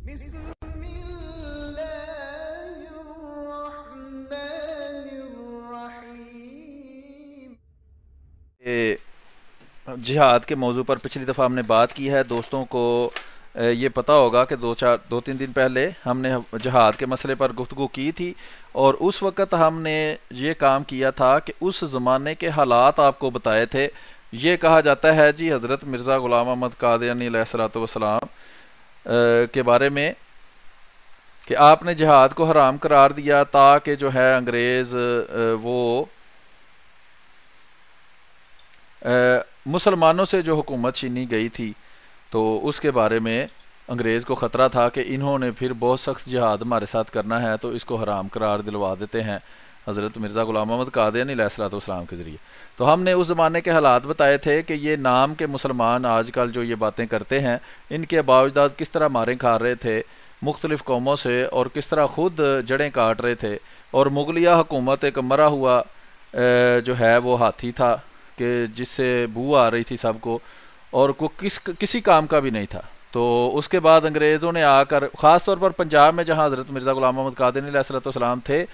بسم الله الرحمن الرحیم۔ جہاد کے موضوع پر پچھلی دفعہ ہم نے بات کی ہے، دوستوں کو یہ پتہ ہوگا کہ دو تین دن پہلے ہم نے جہاد کے مسئلے پر گفتگو کی تھی، اور اس وقت ہم نے یہ کام کیا تھا کہ اس زمانے کے حالات آپ کو بتائے تھے۔ یہ کہا جاتا ہے جی حضرت مرزا غلام احمد قادیانی علیہ الصلوۃ والسلام کے بارے میں کہ آپ نے جہاد کو حرام قرار دیا تاکہ جو ہے انگریز وہ مسلمانوں سے جو حکومت چھینی گئی تھی، تو اس کے بارے میں انگریز کو خطرہ تھا کہ انہوں نے پھر بہت سخت جہاد ہمارے ساتھ کرنا ہے، تو اس کو حرام قرار دلوا دیتے ہیں حضرت مرزا غلام احمد قادیانی علیہ الصلوۃ والسلام کے ذریعے۔ تو ہم نے اس زمانے کے حالات بتائے تھے کہ یہ نام کے مسلمان آج کل جو یہ باتیں کرتے ہیں، ان کے باوجود کس طرح ماریں کھا رہے تھے مختلف قوموں سے، اور کس طرح خود جڑیں کاٹ رہے تھے، اور مغلیہ حکومت ایک مرا ہوا جو ہے وہ ہاتھی تھا کہ جس سے بو آ رہی تھی سب کو، اور کسی کام کا بھی نہیں تھا۔ تو اس کے بعد انگریزوں نے آ کر خاص طور پر پنجاب میں جہاں حضرت مرزا غلام محمد قادیانی علیہ الصلوۃ والسلام تھے،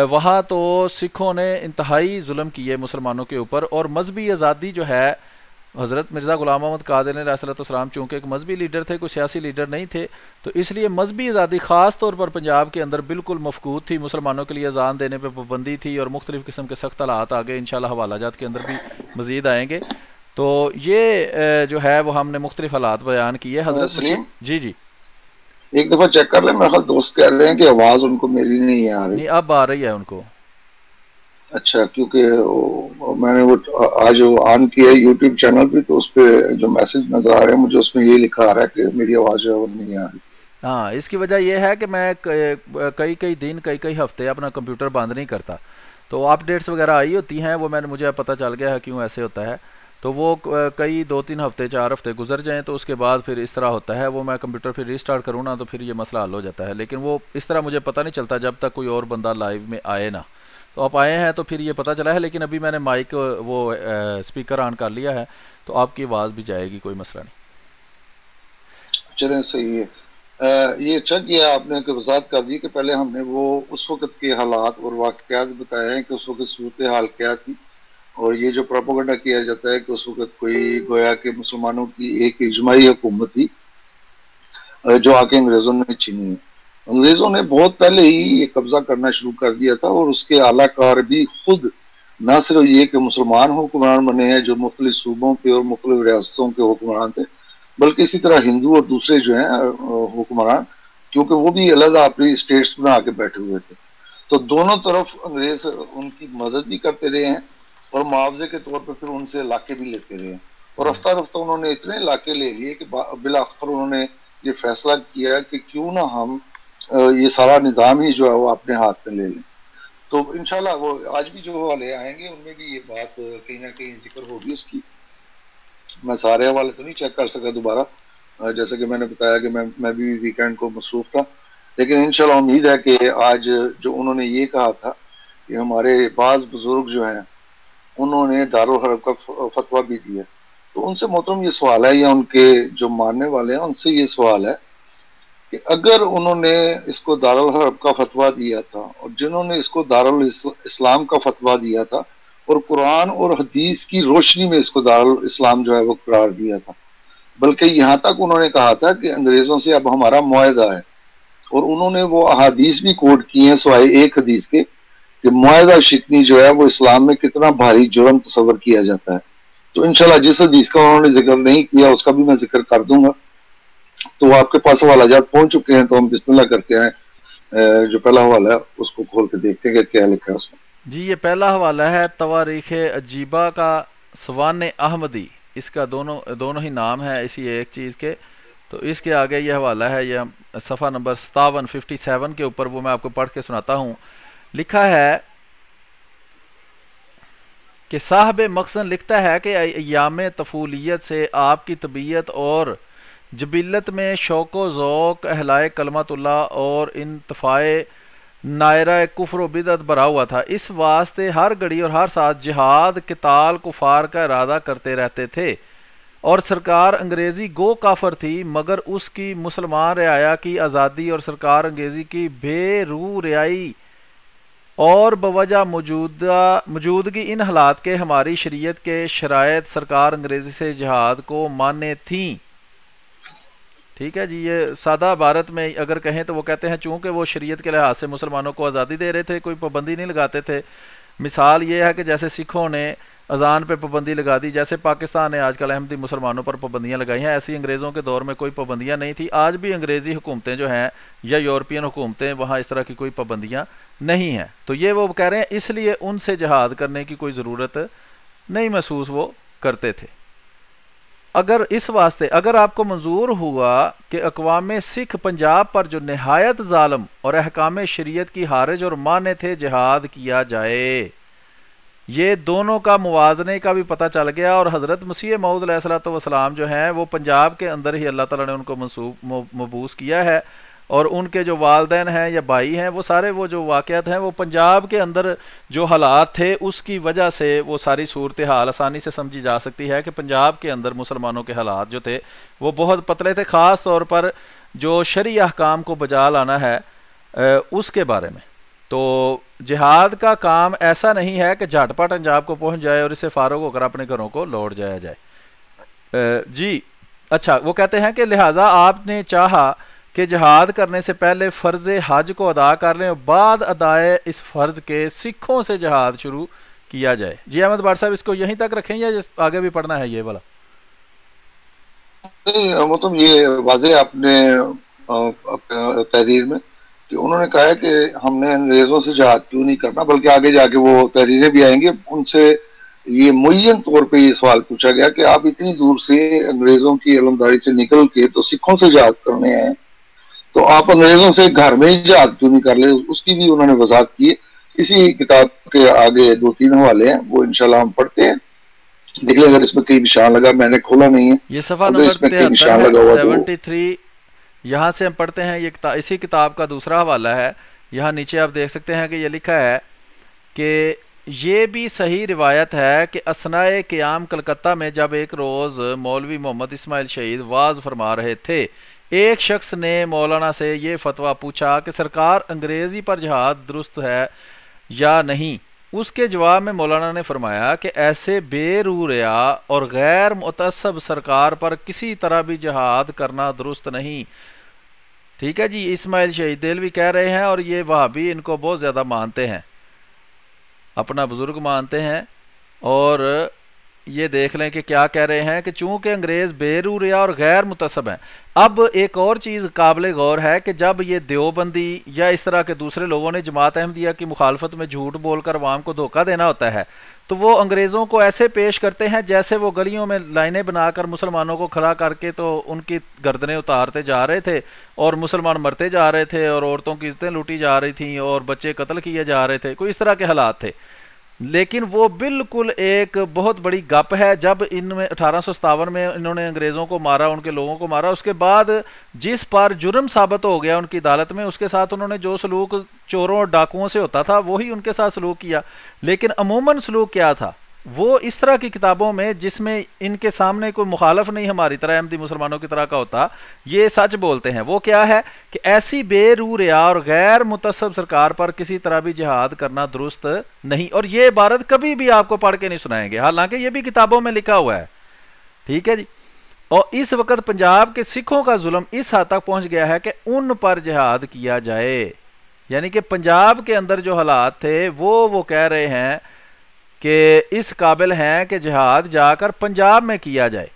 وہاں تو سکھوں نے انتہائی ظلم کیے مسلمانوں کے اوپر، اور مذہبی آزادی جو ہے، حضرت مرزا غلام محمد قادیانی علیہ الصلوۃ والسلام چونکہ ایک مذہبی لیڈر تھے، کوئی سیاسی لیڈر نہیں تھے، تو اس لیے مذہبی آزادی خاص طور پر پنجاب کے اندر بالکل مفقود تھی۔ مسلمانوں کے لیے اذان دینے پہ پابندی تھی، اور مختلف قسم کے سخت حالات آگے انشاءاللہ حوالہ جات کے اندر بھی مزید آئیں گے۔ تو یہ جو ہے وہ ہم نے مختلف حالات بیان کیے حضرت سلیم جی جی ایک دفعہ چیک کر لیں، میرے خیال دوست کہہ رہے ہیں کہ آواز ان کو میری نہیں آ رہی۔ نہیں، اب آ رہی ہے ان کو۔ اچھا، کیونکہ میں نے وہ آج آن کیا ہے یوٹیوب چینل پہ، تو اس پہ جو میسج نظر آ رہے ہیں مجھے، اس میں یہ لکھا آ رہا ہے کہ میری آواز جو ہے وہ نہیں آ رہی۔ ہاں، اس کی وجہ یہ ہے کہ میں کئی دن کئی ہفتے اپنا کمپیوٹر بند نہیں کرتا، تو اپ ڈیٹس وغیرہ آئی ہوتی ہیں، وہ مجھے پتہ چل گیا ہے کیوں ایسے ہوتا ہے، تو وہ کئی 2-3 ہفتے 4 ہفتے گزر جائیں تو اس کے بعد پھر اس طرح ہوتا ہے، وہ میں کمپیوٹر پھر ریسٹارٹ کروں نا تو پھر یہ مسئلہ حل ہو جاتا ہے، لیکن وہ اس طرح مجھے پتہ نہیں چلتا جب تک کوئی اور بندہ لائیو میں آئے نا۔ تو آپ آئے ہیں تو پھر یہ پتہ چلا ہے، لیکن ابھی میں نے مائک وہ اسپیکر آن کر لیا ہے، تو آپ کی آواز بھی جائے گی، کوئی مسئلہ نہیں۔ چلیں صحیح ہے۔ یہ اچھا کیا آپ نے کہ وضاحت کر دی کہ پہلے ہم نے وہ اس وقت کے حالات اور واقعات بتائے ہیں کہ اس وقت صورتحال کیا تھی، اور یہ جو پروپیگنڈا کیا جاتا ہے کہ اس وقت کوئی گویا کہ مسلمانوں کی ایک اجماعی حکومت تھی جو آ کے انگریزوں نے چھینی ہے۔ انگریزوں نے بہت پہلے ہی یہ قبضہ کرنا شروع کر دیا تھا، اور اس کے اعلیٰ کار بھی خود نہ صرف یہ کہ مسلمان حکمران بنے ہیں جو مختلف صوبوں کے اور مختلف ریاستوں کے حکمران تھے، بلکہ اسی طرح ہندو اور دوسرے جو ہیں حکمران، کیونکہ وہ بھی علیحدہ اپنی اسٹیٹس بنا کے بیٹھے ہوئے تھے، تو دونوں طرف انگریز ان کی مدد بھی کرتے رہے ہیں، اور معاوضے کے طور پہ پھر ان سے علاقے بھی لیتے رہے ہیں، اور رفتہ رفتہ انہوں نے اتنے علاقے لے لیے کہ بالآخر انہوں نے یہ فیصلہ کیا کہ کیوں نہ ہم یہ سارا نظام ہی جو ہے وہ اپنے ہاتھ میں لے لیں۔ تو انشاءاللہ وہ آج بھی جو حوالے آئیں گے ان میں بھی یہ بات کہیں نہ کہیں ذکر ہوگی اس کی۔ میں سارے حوالے تو نہیں چیک کر سکا دوبارہ، جیسے کہ میں نے بتایا کہ میں بھی ویکینڈ کو مصروف تھا، لیکن انشاءاللہ امید ہے کہ آج جو انہوں نے یہ کہا تھا کہ ہمارے بعض بزرگ جو ہیں انہوں نے دارالحرب کا فتویٰ بھی دیا، تو ان سے محترم یہ سوال ہے، یا ان کے جو ماننے والے ہیں ان سے یہ سوال ہے کہ اگر انہوں نے اس کو دارالحرب کا فتویٰ دیا تھا، اور جنہوں نے اس کو دارالاسلام کا فتویٰ دیا تھا، اور قرآن اور حدیث کی روشنی میں اس کو دارالاسلام جو ہے وہ قرار دیا تھا، بلکہ یہاں تک انہوں نے کہا تھا کہ انگریزوں سے اب ہمارا معاہدہ ہے، اور انہوں نے وہ احادیث بھی کوٹ کی ہیں سوائے ایک حدیث کے کہ معاہدہ شکنی جو ہے وہ اسلام میں کتنا بھاری جرم تصور کیا جاتا ہے۔ تو انشاءاللہ جس حدیث کا انہوں نے ذکر نہیں کیا اس کا بھی میں ذکر کر دوں گا۔ تو آپ کے پاس حوالہ جات پہنچ چکے ہیں، تو ہم بسم اللہ کرتے ہیں، جو پہلا حوالہ ہے اس کو کھول کے دیکھتے ہیں کہ کیا لکھا ہے اس میں۔ جی، یہ پہلا حوالہ ہے تواریخ عجیبہ کا سوان احمدی، اس کا دونوں ہی نام ہے اسی ایک چیز کے، تو اس کے آگے یہ حوالہ ہے، یہ صفحہ نمبر 57 کے اوپر، وہ میں آپ کو پڑھ کے سناتا ہوں۔ لکھا ہے کہ صاحب مخزن لکھتا ہے کہ ایام طفولیت سے آپ کی طبیعت اور جبلت میں شوق و ذوق احلائے کلمت اللہ اور انتفاع نائرہ کفر و بدعت بھرا ہوا تھا، اس واسطے ہر گھڑی اور ہر ساتھ جہاد قتال کفار کا ارادہ کرتے رہتے تھے، اور سرکار انگریزی گو کافر تھی مگر اس کی مسلمان رعایا کی آزادی اور سرکار انگریزی کی بے روح رعائی اور بوجہ موجودگی ان حالات کے ہماری شریعت کے شرائط سرکار انگریزی سے جہاد کو مانے تھیں. ٹھیک ہے جی. یہ سادہ عبارت میں اگر کہیں تو وہ کہتے ہیں چونکہ وہ شریعت کے لحاظ سے مسلمانوں کو آزادی دے رہے تھے, کوئی پابندی نہیں لگاتے تھے. مثال یہ ہے کہ جیسے سکھوں نے اذان پہ پابندی لگا دی, جیسے پاکستان نے آج کل احمدی مسلمانوں پر پابندیاں لگائی ہیں, ایسی انگریزوں کے دور میں کوئی پابندیاں نہیں تھی. آج بھی انگریزی حکومتیں جو ہیں یا یورپین حکومتیں, وہاں اس طرح کی کوئی پابندیاں نہیں ہیں. تو یہ وہ کہہ رہے ہیں اس لیے ان سے جہاد کرنے کی کوئی ضرورت نہیں محسوس وہ کرتے تھے. اگر اس واسطے اگر آپ کو منظور ہوا کہ اقوام سکھ پنجاب پر جو نہایت ظالم اور احکام شریعت کی خارج اور مانے تھے جہاد کیا جائے, یہ دونوں کا موازنے کا بھی پتہ چل گیا. اور حضرت مسیح موعود علیہ الصلوۃ والسلام جو ہیں وہ پنجاب کے اندر ہی اللہ تعالیٰ نے ان کو مبعوث کیا ہے, اور ان کے جو والدین ہیں یا بھائی ہیں وہ سارے وہ جو واقعات ہیں وہ پنجاب کے اندر جو حالات تھے اس کی وجہ سے وہ ساری صورتحال آسانی سے سمجھی جا سکتی ہے کہ پنجاب کے اندر مسلمانوں کے حالات جو تھے وہ بہت پتلے تھے, خاص طور پر جو شرعی احکام کو بجا لانا ہے اس کے بارے میں. تو جہاد کا کام ایسا نہیں ہے کہ جھٹ پٹ پنجاب کو پہنچ جائے اور اسے فارغ ہو کر اپنے گھروں کو لوٹ جایا جائے. جی اچھا, وہ کہتے ہیں کہ لہٰذا آپ نے چاہا کہ جہاد کرنے سے پہلے فرض حج کو ادا کر لیں اور بعد ادائے اس فرض کے سکھوں سے جہاد شروع کیا جائے. جی احمد بٹ صاحب, اس کو یہیں تک رکھیں یا آگے بھی پڑھنا ہے یہ والا؟ نہیں مطلب یہ واضح آپ نے تحریر میں کہ انہوں نے کہا ہے کہ ہم نے انگریزوں سے جہاد کیوں نہیں کرنا, بلکہ آگے جا کے وہ تحریریں بھی آئیں گے, ان سے یہ معین طور پہ یہ سوال پوچھا گیا کہ آپ اتنی دور سے انگریزوں کی علمداری سے نکل کے تو سکھوں سے جہاد کرنے ہیں, تو آپ انگریزوں سے گھر میں ہی جہاد کیوں نہیں کر لے. اس کی بھی انہوں نے وضاحت کی ہے. اسی کتاب کے آگے 2-3 حوالے ہیں, وہ انشاءاللہ ہم پڑھتے ہیں. دیکھ لیں اگر اس میں کئی نشان لگا, میں نے کھولا نہیں ہے, یہ صفحہ اگر نمبر اس میں کئی 73 نشان ہے, لگا ہوا تو 73. یہاں سے ہم پڑھتے ہیں, یہ اسی کتاب کا دوسرا حوالہ ہے. یہاں نیچے آپ دیکھ سکتے ہیں کہ یہ لکھا ہے کہ یہ بھی صحیح روایت ہے کہ اثناء قیام کلکتہ میں جب ایک روز مولوی محمد اسماعیل شہید واز فرما رہے تھے, ایک شخص نے مولانا سے یہ فتویٰ پوچھا کہ سرکار انگریزی پر جہاد درست ہے یا نہیں. اس کے جواب میں مولانا نے فرمایا کہ ایسے بے روح ریا اور غیر متعصب سرکار پر کسی طرح بھی جہاد کرنا درست نہیں. ٹھیک ہے جی, اسماعیل شہید دہلوی کہہ رہے ہیں, اور یہ وہابی ان کو بہت زیادہ مانتے ہیں, اپنا بزرگ مانتے ہیں. اور یہ دیکھ لیں کہ کیا کہہ رہے ہیں کہ چونکہ انگریز بے روح ریا اور غیر متعصب ہیں. اب ایک اور چیز قابل غور ہے کہ جب یہ دیوبندی یا اس طرح کے دوسرے لوگوں نے جماعت احمدیہ کی مخالفت میں جھوٹ بول کر عوام کو دھوکہ دینا ہوتا ہے تو وہ انگریزوں کو ایسے پیش کرتے ہیں جیسے وہ گلیوں میں لائنیں بنا کر مسلمانوں کو کھڑا کر کے تو ان کی گردنیں اتارتے جا رہے تھے اور مسلمان مرتے جا رہے تھے اور عورتوں کی عزتیں لوٹی جا رہی تھیں اور بچے قتل کیے جا رہے تھے, کوئی اس طرح کے حالات تھے. لیکن وہ بالکل ایک بہت بڑی گپ ہے. جب ان میں 1857 میں انہوں نے انگریزوں کو مارا, ان کے لوگوں کو مارا, اس کے بعد جس پر جرم ثابت ہو گیا ان کی عدالت میں, اس کے ساتھ انہوں نے جو سلوک چوروں اور ڈاکوؤں سے ہوتا تھا وہی ان کے ساتھ سلوک کیا. لیکن عموماً سلوک کیا تھا, وہ اس طرح کی کتابوں میں جس میں ان کے سامنے کوئی مخالف نہیں ہماری طرح احمدی مسلمانوں کی طرح کا ہوتا, یہ سچ بولتے ہیں. وہ کیا ہے کہ ایسی بے روح ریا اور غیر متعصب سرکار پر کسی طرح بھی جہاد کرنا درست نہیں. اور یہ عبارت کبھی بھی آپ کو پڑھ کے نہیں سنائیں گے, حالانکہ یہ بھی کتابوں میں لکھا ہوا ہے. ٹھیک ہے جی. اور اس وقت پنجاب کے سکھوں کا ظلم اس حد تک پہنچ گیا ہے کہ ان پر جہاد کیا جائے. یعنی کہ پنجاب کے اندر جو حالات تھے وہ کہہ رہے ہیں کہ اس قابل ہیں کہ جہاد جا کر پنجاب میں کیا جائے.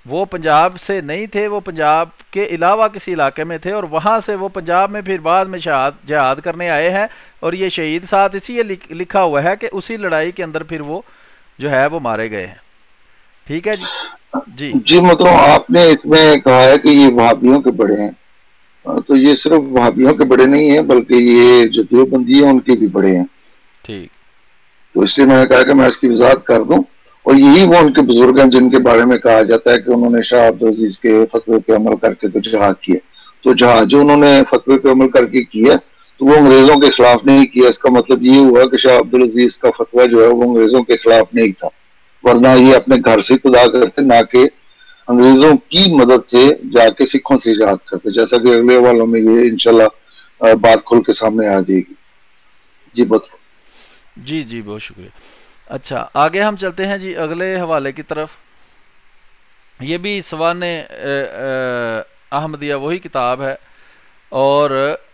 وہ پنجاب سے نہیں تھے, وہ پنجاب کے علاوہ کسی علاقے میں تھے, اور وہاں سے وہ پنجاب میں پھر بعد میں جہاد کرنے آئے ہیں. اور یہ شہید ساتھ اسی لکھا ہوا ہے کہ اسی لڑائی کے اندر پھر وہ جو ہے وہ مارے گئے ہیں. ٹھیک ہے جی. جی مطلب آپ نے اس میں کہا ہے کہ یہ وہابیوں کے بڑے ہیں, تو یہ صرف وہابیوں کے بڑے نہیں ہیں بلکہ یہ جو دیوبندی ہیں ان کے بھی بڑے ہیں. ٹھیک. تو اس لیے میں نے کہا کہ میں اس کی وضاحت کر دوں. اور یہی وہ ان کے بزرگ ہیں جن کے بارے میں کہا جاتا ہے کہ انہوں نے شاہ عبدالعزیز کے فتوے پہ عمل کر کے تو جہاد کیا. تو جہاد جو انہوں نے فتوے پہ عمل کر کے کیا تو وہ انگریزوں کے خلاف نہیں کیا. اس کا مطلب یہ ہوا کہ شاہ عبدالعزیز کا فتویٰ جو ہے وہ انگریزوں کے خلاف نہیں تھا, ورنہ یہ اپنے گھر سے خدا کرتے, نہ کہ انگریزوں کی مدد سے جا کے سکھوں سے جہاد کرتے، جیسا کہ اگلے والوں میں یہ انشاءاللہ بات کھل کے سامنے آ جائے گی. جی بتاؤ. جی جی بہت شکریہ. اچھا آگے ہم چلتے ہیں جی اگلے حوالے کی طرف. یہ بھی سوان احمدیہ وہی کتاب ہے اور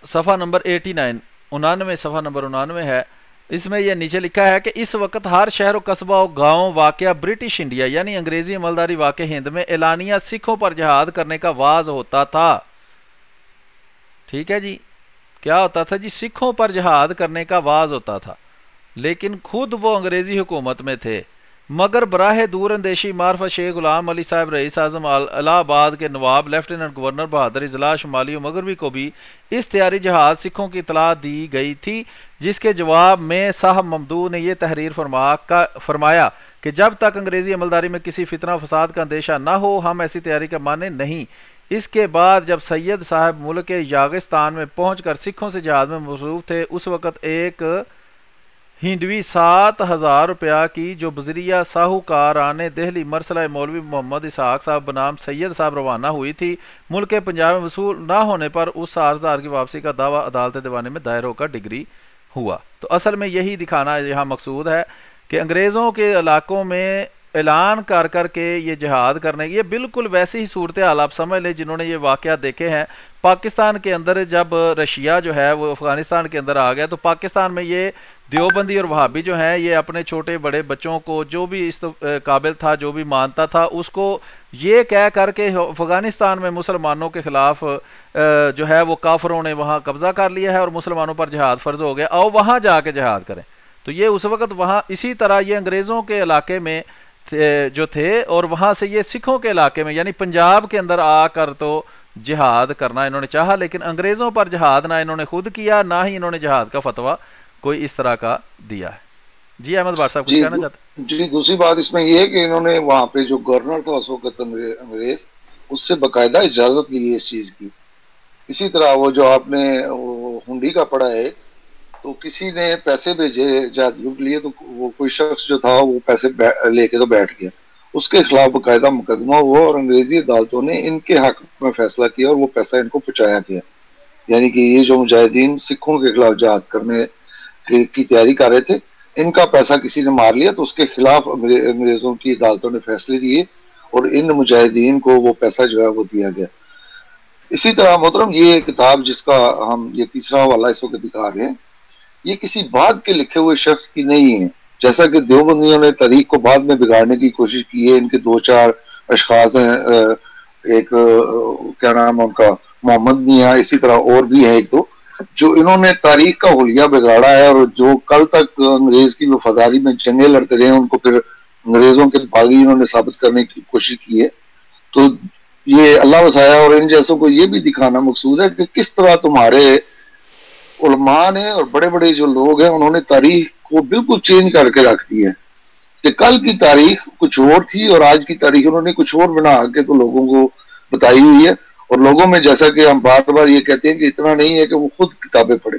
صفحہ نمبر 89 99 صفحہ نمبر 99 ہے. اس میں یہ نیچے لکھا ہے کہ اس وقت ہر شہر و قصبہ و گاؤں واقعہ برٹش انڈیا یعنی انگریزی عملداری واقع ہند میں اعلانیہ سکھوں پر جہاد کرنے کا واز ہوتا تھا. ٹھیک ہے جی، کیا ہوتا تھا جی؟ سکھوں پر جہاد کرنے کا واز ہوتا تھا، لیکن خود وہ انگریزی حکومت میں تھے. مگر براہ دور اندیشی معرفت شیخ غلام علی صاحب رئیس اعظم الہ آباد کے نواب لیفٹیننٹ گورنر بہادر اضلاع شمالی و مغربی کو بھی اس تیاری جہاد سکھوں کی اطلاع دی گئی تھی، جس کے جواب میں صاحب ممدو نے یہ تحریر فرمایا کہ جب تک انگریزی عملداری میں کسی فتنہ فساد کا اندیشہ نہ ہو ہم ایسی تیاری کا مانع نہیں. اس کے بعد جب سید صاحب ملک یاغستان میں پہنچ کر سکھوں سے جہاد میں مصروف تھے، اس وقت ایک ہندوی 7,000 روپیہ کی جو بذریعہ ساہوکاران دہلی مرسلہ مولوی محمد اسحاق صاحب بنام سید صاحب روانہ ہوئی تھی، ملک پنجاب میں وصول نہ ہونے پر اس 7,000 کی واپسی کا دعویٰ عدالت دیوانے میں دائر ہو کر ڈگری ہوا. تو اصل میں یہی دکھانا یہاں مقصود ہے کہ انگریزوں کے علاقوں میں اعلان کر کر کے یہ جہاد کرنے، یہ بالکل ویسی ہی صورتحال آپ سمجھ لیں جنہوں نے یہ واقعات دیکھے ہیں. پاکستان کے اندر جب رشیا جو ہے وہ افغانستان کے اندر آ گیا تو پاکستان میں یہ دیوبندی اور وہابی جو ہیں یہ اپنے چھوٹے بڑے بچوں کو جو بھی اس قابل تھا جو بھی مانتا تھا اس کو یہ کہہ کر کے افغانستان میں مسلمانوں کے خلاف جو ہے وہ کافروں نے وہاں قبضہ کر لیا ہے اور مسلمانوں پر جہاد فرض ہو گیا، آؤ وہاں جا کے جہاد کریں. تو یہ اس وقت وہاں اسی طرح یہ انگریزوں کے علاقے میں جو تھے اور وہاں سے یہ سکھوں کے علاقے میں یعنی پنجاب کے اندر آ کر تو جہاد کرنا انہوں نے چاہا، لیکن انگریزوں پر جہاد نہ انہوں نے خود کیا نہ ہی انہوں نے جہاد کا فتویٰ کوئی اس طرح کا دیا ہے. جی احمد بار صاحب کچھ کہنا چاہتے ہیں؟ جی دوسری بات اس میں یہ ہے کہ انہوں نے وہاں پہ جو گورنر تھا اس وقت انگریز، اس سے باقاعدہ اجازت لی ہے اس چیز کی. اسی طرح وہ جو آپ نے ہنڈی کا پڑھا ہے تو کسی نے پیسے بھیجے جہادیوں کے لیے تو وہ کوئی شخص جو تھا وہ پیسے لے کے تو بیٹھ گیا، اس کے خلاف باقاعدہ مقدمہ ہوا اور انگریزی عدالتوں نے ان کے حق میں فیصلہ کیا اور وہ پیسہ ان کو پہنچایا گیا. یعنی کہ یہ جو مجاہدین سکھوں کے خلاف جہاد کرنے کی تیاری کر رہے تھے ان کا پیسہ کسی نے مار لیا تو اس کے خلاف انگریزوں کی عدالتوں نے فیصلے دیے اور ان مجاہدین کو وہ پیسہ جو ہے وہ دیا گیا. اسی طرح محترم یہ کتاب جس کا ہم یہ تیسرا حوالہ اس وقت دکھا رہے ہیں یہ کسی بعد کے لکھے ہوئے شخص کی نہیں ہے، جیسا کہ دیوبندیوں نے تاریخ کو بعد میں بگاڑنے کی کوشش کی ہے. ان کے 2-4 اشخاص ہیں، ایک کیا نام ہے ان کا، محمد میاں، اسی طرح اور بھی ہیں ایک دو جو انہوں نے تاریخ کا حلیہ بگاڑا ہے اور جو کل تک انگریز کی وفاداری میں جنگیں لڑتے رہے ان کو پھر انگریزوں کے باغی انہوں نے ثابت کرنے کی کوشش کی ہے. تو یہ اللہ وسایا اور ان جیسوں کو یہ بھی دکھانا مقصود ہے کہ کس طرح تمہارے علماء نے اور بڑے بڑے جو لوگ ہیں انہوں نے تاریخ کو بالکل چینج کر کے رکھ دی ہے کہ کل کی تاریخ کچھ اور تھی اور آج کی تاریخ انہوں نے کچھ اور بنا کے تو لوگوں کو بتائی ہوئی ہے. اور لوگوں میں جیسا کہ ہم بار بار یہ کہتے ہیں کہ اتنا نہیں ہے کہ وہ خود کتابیں پڑھیں.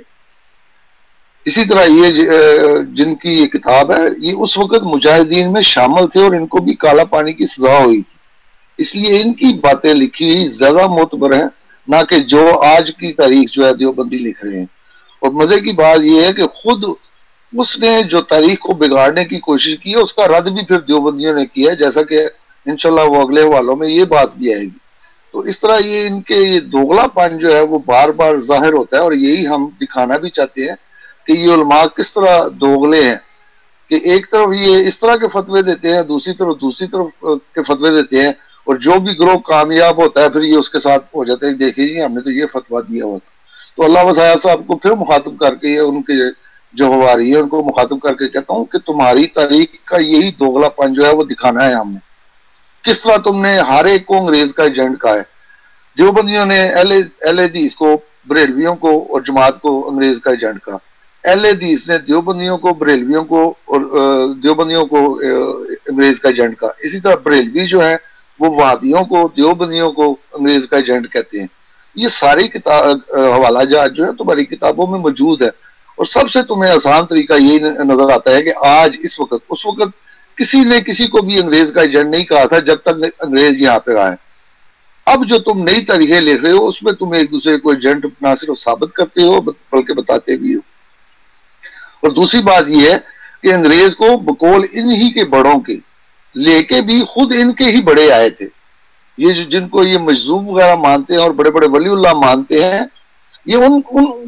اسی طرح یہ جن کی یہ کتاب ہے یہ اس وقت مجاہدین میں شامل تھے اور ان کو بھی کالا پانی کی سزا ہوئی تھی، اس لیے ان کی باتیں لکھی ہوئی زیادہ معتبر ہیں نہ کہ جو آج کی تاریخ جو ہے دیوبندی لکھ رہے ہیں. اور مزے کی بات یہ ہے کہ خود اس نے جو تاریخ کو بگاڑنے کی کوشش کی ہے اس کا رد بھی پھر دیوبندیوں نے کیا ہے، جیسا کہ انشاءاللہ وہ اگلے حوالوں میں یہ بات بھی آئے گی. تو اس طرح یہ ان کے یہ دوغلا پن جو ہے وہ بار بار ظاہر ہوتا ہے اور یہی ہم دکھانا بھی چاہتے ہیں کہ یہ علماء کس طرح دوغلے ہیں کہ ایک طرف یہ اس طرح کے فتوے دیتے ہیں، دوسری طرف کے فتوے دیتے ہیں اور جو بھی گروہ کامیاب ہوتا ہے پھر یہ اس کے ساتھ ہو جاتے ہیں دیکھیں جی ہم نے تو یہ فتویٰ دیا ہوا تھا. تو اللہ وسایہ صاحب کو پھر مخاطب کر کے ان کے جو ہواری ہے ان کو مخاطب کر کے کہتا ہوں کہ تمہاری تاریخ کا یہی دوغلا پن جو ہے وہ دکھانا ہے ہم نے. کس طرح تم نے ہر ایک کو انگریز کا ایجنٹ کہا ہے. دیوبندیوں نے اہل حدیث کو، بریلویوں کو اور جماعت کو انگریز کا ایجنٹ کہا. اہل حدیث نے دیوبندیوں کو، بریلویوں کو اور دیوبندیوں کو انگریز کا ایجنٹ کہا. اسی طرح بریلوی جو ہے وہ وہابیوں کو، دیوبندیوں کو انگریز کا ایجنٹ کہتے ہیں. یہ ساری حوالہ جات جو ہے تمہاری کتابوں میں موجود ہے اور سب سے تمہیں آسان طریقہ یہی نظر آتا ہے کہ آج اس وقت، اس وقت کسی نے کسی کو بھی انگریز کا ایجنٹ نہیں کہا تھا جب تک انگریز یہاں پہ آئے. اب جو تم نئی تاریخیں لکھ رہے ہو اس میں تم ایک دوسرے کو ایجنٹ نہ صرف ثابت کرتے ہو بلکہ بتاتے بھی ہو. اور دوسری بات یہ ہے کہ انگریز کو بقول انہی کے بڑوں کے لے کے بھی خود ان کے ہی بڑے آئے تھے. یہ جن کو یہ مجذوب وغیرہ مانتے ہیں اور بڑے بڑے ولی اللہ مانتے ہیں، یہ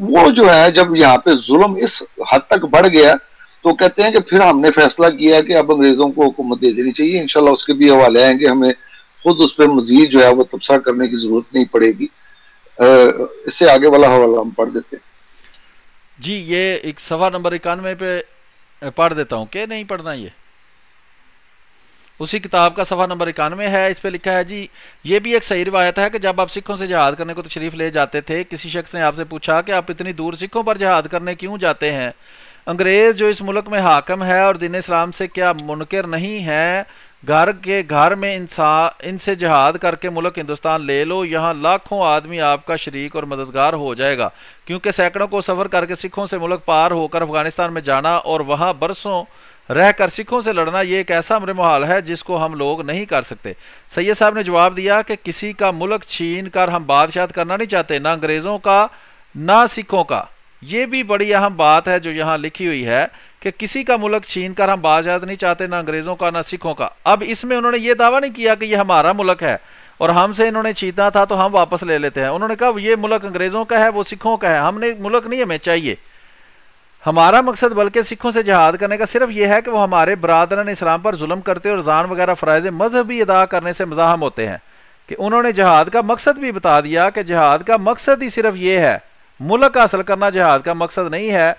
وہ جو ہے جب یہاں پہ ظلم اس حد تک بڑھ گیا تو کہتے ہیں کہ پھر ہم نے فیصلہ کیا کہ اب انگریزوں کو حکومت دے دینی چاہیے. انشاءاللہ اس کے بھی حوالے آئیں گے، ہمیں خود اس پہ مزید جو ہے وہ تبصرہ کرنے کی ضرورت نہیں پڑے گی. اس سے آگے والا حوالہ ہم پڑھ دیتے ہیں. جی یہ ایک صفحہ نمبر 91 پہ پڑھ دیتا ہوں کہ نہیں پڑھنا، یہ اسی کتاب کا صفحہ نمبر 91 ہے. اس پہ لکھا ہے جی یہ بھی ایک صحیح روایت ہے کہ جب آپ سکھوں سے جہاد کرنے کو تشریف لے جاتے تھے کسی شخص نے آپ سے پوچھا کہ آپ اتنی دور سکھوں پر جہاد کرنے کیوں جاتے ہیں؟ انگریز جو اس ملک میں حاکم ہے اور دین اسلام سے کیا منکر نہیں ہے؟ گھر کے گھر میں ان سے جہاد کر کے ملک ہندوستان لے لو، یہاں لاکھوں آدمی آپ کا شریک اور مددگار ہو جائے گا. کیونکہ سینکڑوں کو سفر کر کے سکھوں سے ملک پار ہو کر افغانستان میں جانا اور وہاں برسوں رہ کر سکھوں سے لڑنا یہ ایک ایسا امر محال ہے جس کو ہم لوگ نہیں کر سکتے. سید صاحب نے جواب دیا کہ کسی کا ملک چھین کر ہم بادشاہت کرنا نہیں چاہتے، نہ انگریزوں کا نہ سکھوں کا. یہ بھی بڑی اہم بات ہے جو یہاں لکھی ہوئی ہے کہ کسی کا ملک چھین کر ہم بادشاہت نہیں چاہتے، نہ انگریزوں کا نہ سکھوں کا. اب اس میں انہوں نے یہ دعویٰ نہیں کیا کہ یہ ہمارا ملک ہے اور ہم سے انہوں نے چھیننا تھا تو ہم واپس لے لیتے ہیں. انہوں نے کہا یہ ملک انگریزوں کا ہے، وہ سکھوں کا ہے، ہم نے ملک نہیں ہمیں چاہیے. ہمارا مقصد بلکہ سکھوں سے جہاد کرنے کا صرف یہ ہے کہ وہ ہمارے برادران اسلام پر ظلم کرتے اور زان وغیرہ فرائض مذہبی ادا کرنے سے مزاحم ہوتے ہیں. کہ انہوں نے جہاد کا مقصد بھی بتا دیا کہ جہاد کا مقصد ہی صرف یہ ہے، ملک حاصل کرنا جہاد کا مقصد نہیں ہے.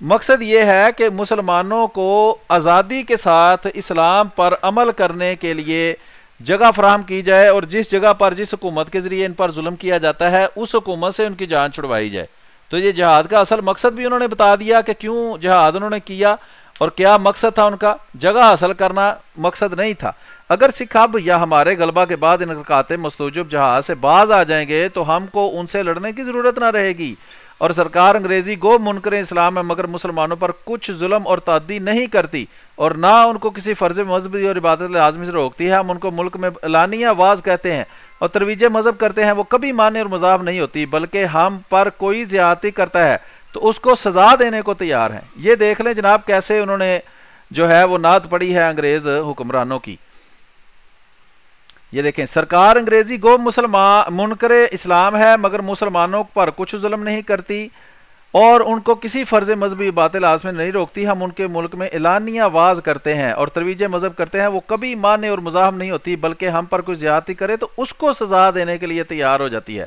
مقصد یہ ہے کہ مسلمانوں کو آزادی کے ساتھ اسلام پر عمل کرنے کے لیے جگہ فراہم کی جائے اور جس جگہ پر جس حکومت کے ذریعے ان پر ظلم کیا جاتا ہے اس حکومت سے ان کی جان چھڑوائی جائے. تو یہ جہاد کا اصل مقصد بھی انہوں نے بتا دیا کہ کیوں جہاد انہوں نے کیا اور کیا مقصد تھا ان کا. جگہ حاصل کرنا مقصد نہیں تھا. اگر سکھ اب یا ہمارے غلبہ کے بعد انقلاب مستوجب جہاد سے باز آ جائیں گے تو ہم کو ان سے لڑنے کی ضرورت نہ رہے گی. اور سرکار انگریزی گو منکر اسلام ہے مگر مسلمانوں پر کچھ ظلم اور تعدی نہیں کرتی اور نہ ان کو کسی فرض مذہبی اور عبادت لازمی سے روکتی ہے. ہم ان کو ملک میں اعلانیہ واز کہتے ہیں اور ترویج مذہب کرتے ہیں. وہ کبھی مانع اور مذاق نہیں ہوتی بلکہ ہم پر کوئی زیادتی کرتا ہے تو اس کو سزا دینے کو تیار ہیں. یہ دیکھ لیں جناب کیسے انہوں نے جو ہے وہ نعت پڑی ہے انگریز حکمرانوں کی. یہ دیکھیں سرکار انگریزی گو مسلمان منکر اسلام ہے مگر مسلمانوں پر کچھ ظلم نہیں کرتی اور ان کو کسی فرض مذہبی باطل لازم میں نہیں روکتی. ہم ان کے ملک میں اعلانیہ واز کرتے ہیں اور ترویج مذہب کرتے ہیں. وہ کبھی مانع اور مزاحم نہیں ہوتی بلکہ ہم پر کوئی زیادتی کرے تو اس کو سزا دینے کے لیے تیار ہو جاتی ہے.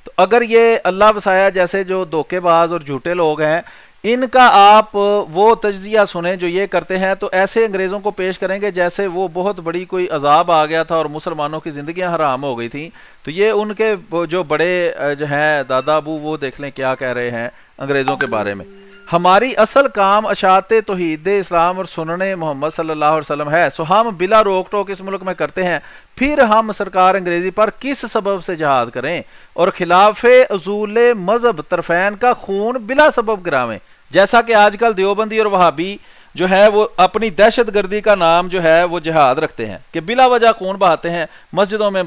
تو اگر یہ اللہ وسایا جیسے جو دھوکے باز اور جھوٹے لوگ ہیں ان کا آپ وہ تجزیہ سنیں جو یہ کرتے ہیں تو ایسے انگریزوں کو پیش کریں گے جیسے وہ بہت بڑی کوئی عذاب آ گیا تھا اور مسلمانوں کی زندگیاں حرام ہو گئی تھیں. تو یہ ان کے جو بڑے جو ہیں دادا ابو وہ دیکھ لیں کیا کہہ رہے ہیں انگریزوں کے بارے میں. ہماری اصل کام اشاعت توحید اسلام اور سنن محمد صلی اللہ علیہ وسلم ہے سو ہم بلا روک ٹوک اس ملک میں کرتے ہیں. پھر ہم سرکار انگریزی پر کس سبب سے جہاد کریں اور خلاف اصول مذہب طرفین کا خون بلا سبب گراویں جیسا کہ آج کل دیوبندی اور وہابی جو ہے وہ اپنی دہشت گردی کا نام جو ہے وہ جہاد رکھتے ہیں کہ بلا وجہ خون بہاتے ہیں. مسجدوں میں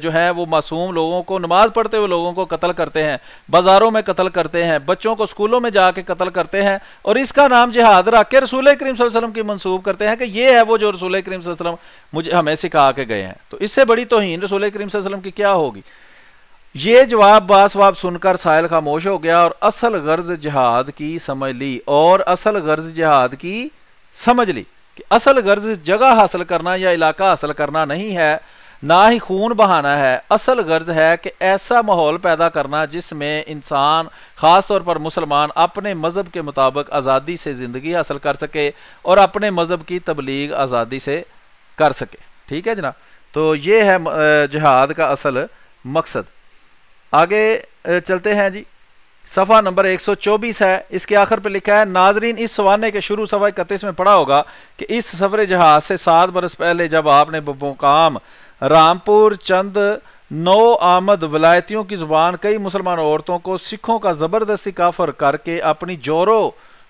جو ہے وہ معصوم لوگوں کو نماز پڑھتے ہوئے لوگوں کو قتل کرتے ہیں، بازاروں میں قتل کرتے ہیں، بچوں کو سکولوں میں جا کے قتل کرتے ہیں اور اس کا نام جہاد رکھ کے رسول کریم صلی اللہ علیہ وسلم کی منسوب کرتے ہیں کہ یہ ہے وہ جو رسول کریم صلی اللہ علیہ وسلم مجھے ہمیں سکھا کے گئے ہیں. تو اس سے بڑی توہین رسول کریم صلی اللہ علیہ وسلم کی کیا ہوگی. یہ جواب باسواب سن کر سائل خاموش ہو گیا اور اصل غرض جہاد کی سمجھ لی کہ اصل غرض جگہ حاصل کرنا یا علاقہ حاصل کرنا نہیں ہے، نہ ہی خون بہانا ہے. اصل غرض ہے کہ ایسا ماحول پیدا کرنا جس میں انسان خاص طور پر مسلمان اپنے مذہب کے مطابق آزادی سے زندگی حاصل کر سکے اور اپنے مذہب کی تبلیغ آزادی سے کر سکے. ٹھیک ہے جناب. تو یہ ہے جہاد کا اصل مقصد. آگے چلتے ہیں جی. صفحہ نمبر 124 ہے. اس کے آخر پہ لکھا ہے ناظرین اس سوانے کے شروع صفحہ 31 میں پڑھا ہوگا کہ اس سفر جہاز سے 7 برس پہلے جب آپ نے مقام رامپور چند نو آمد ولایتیوں کی زبان کئی مسلمان عورتوں کو سکھوں کا زبردستی کافر کر کے اپنی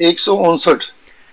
159,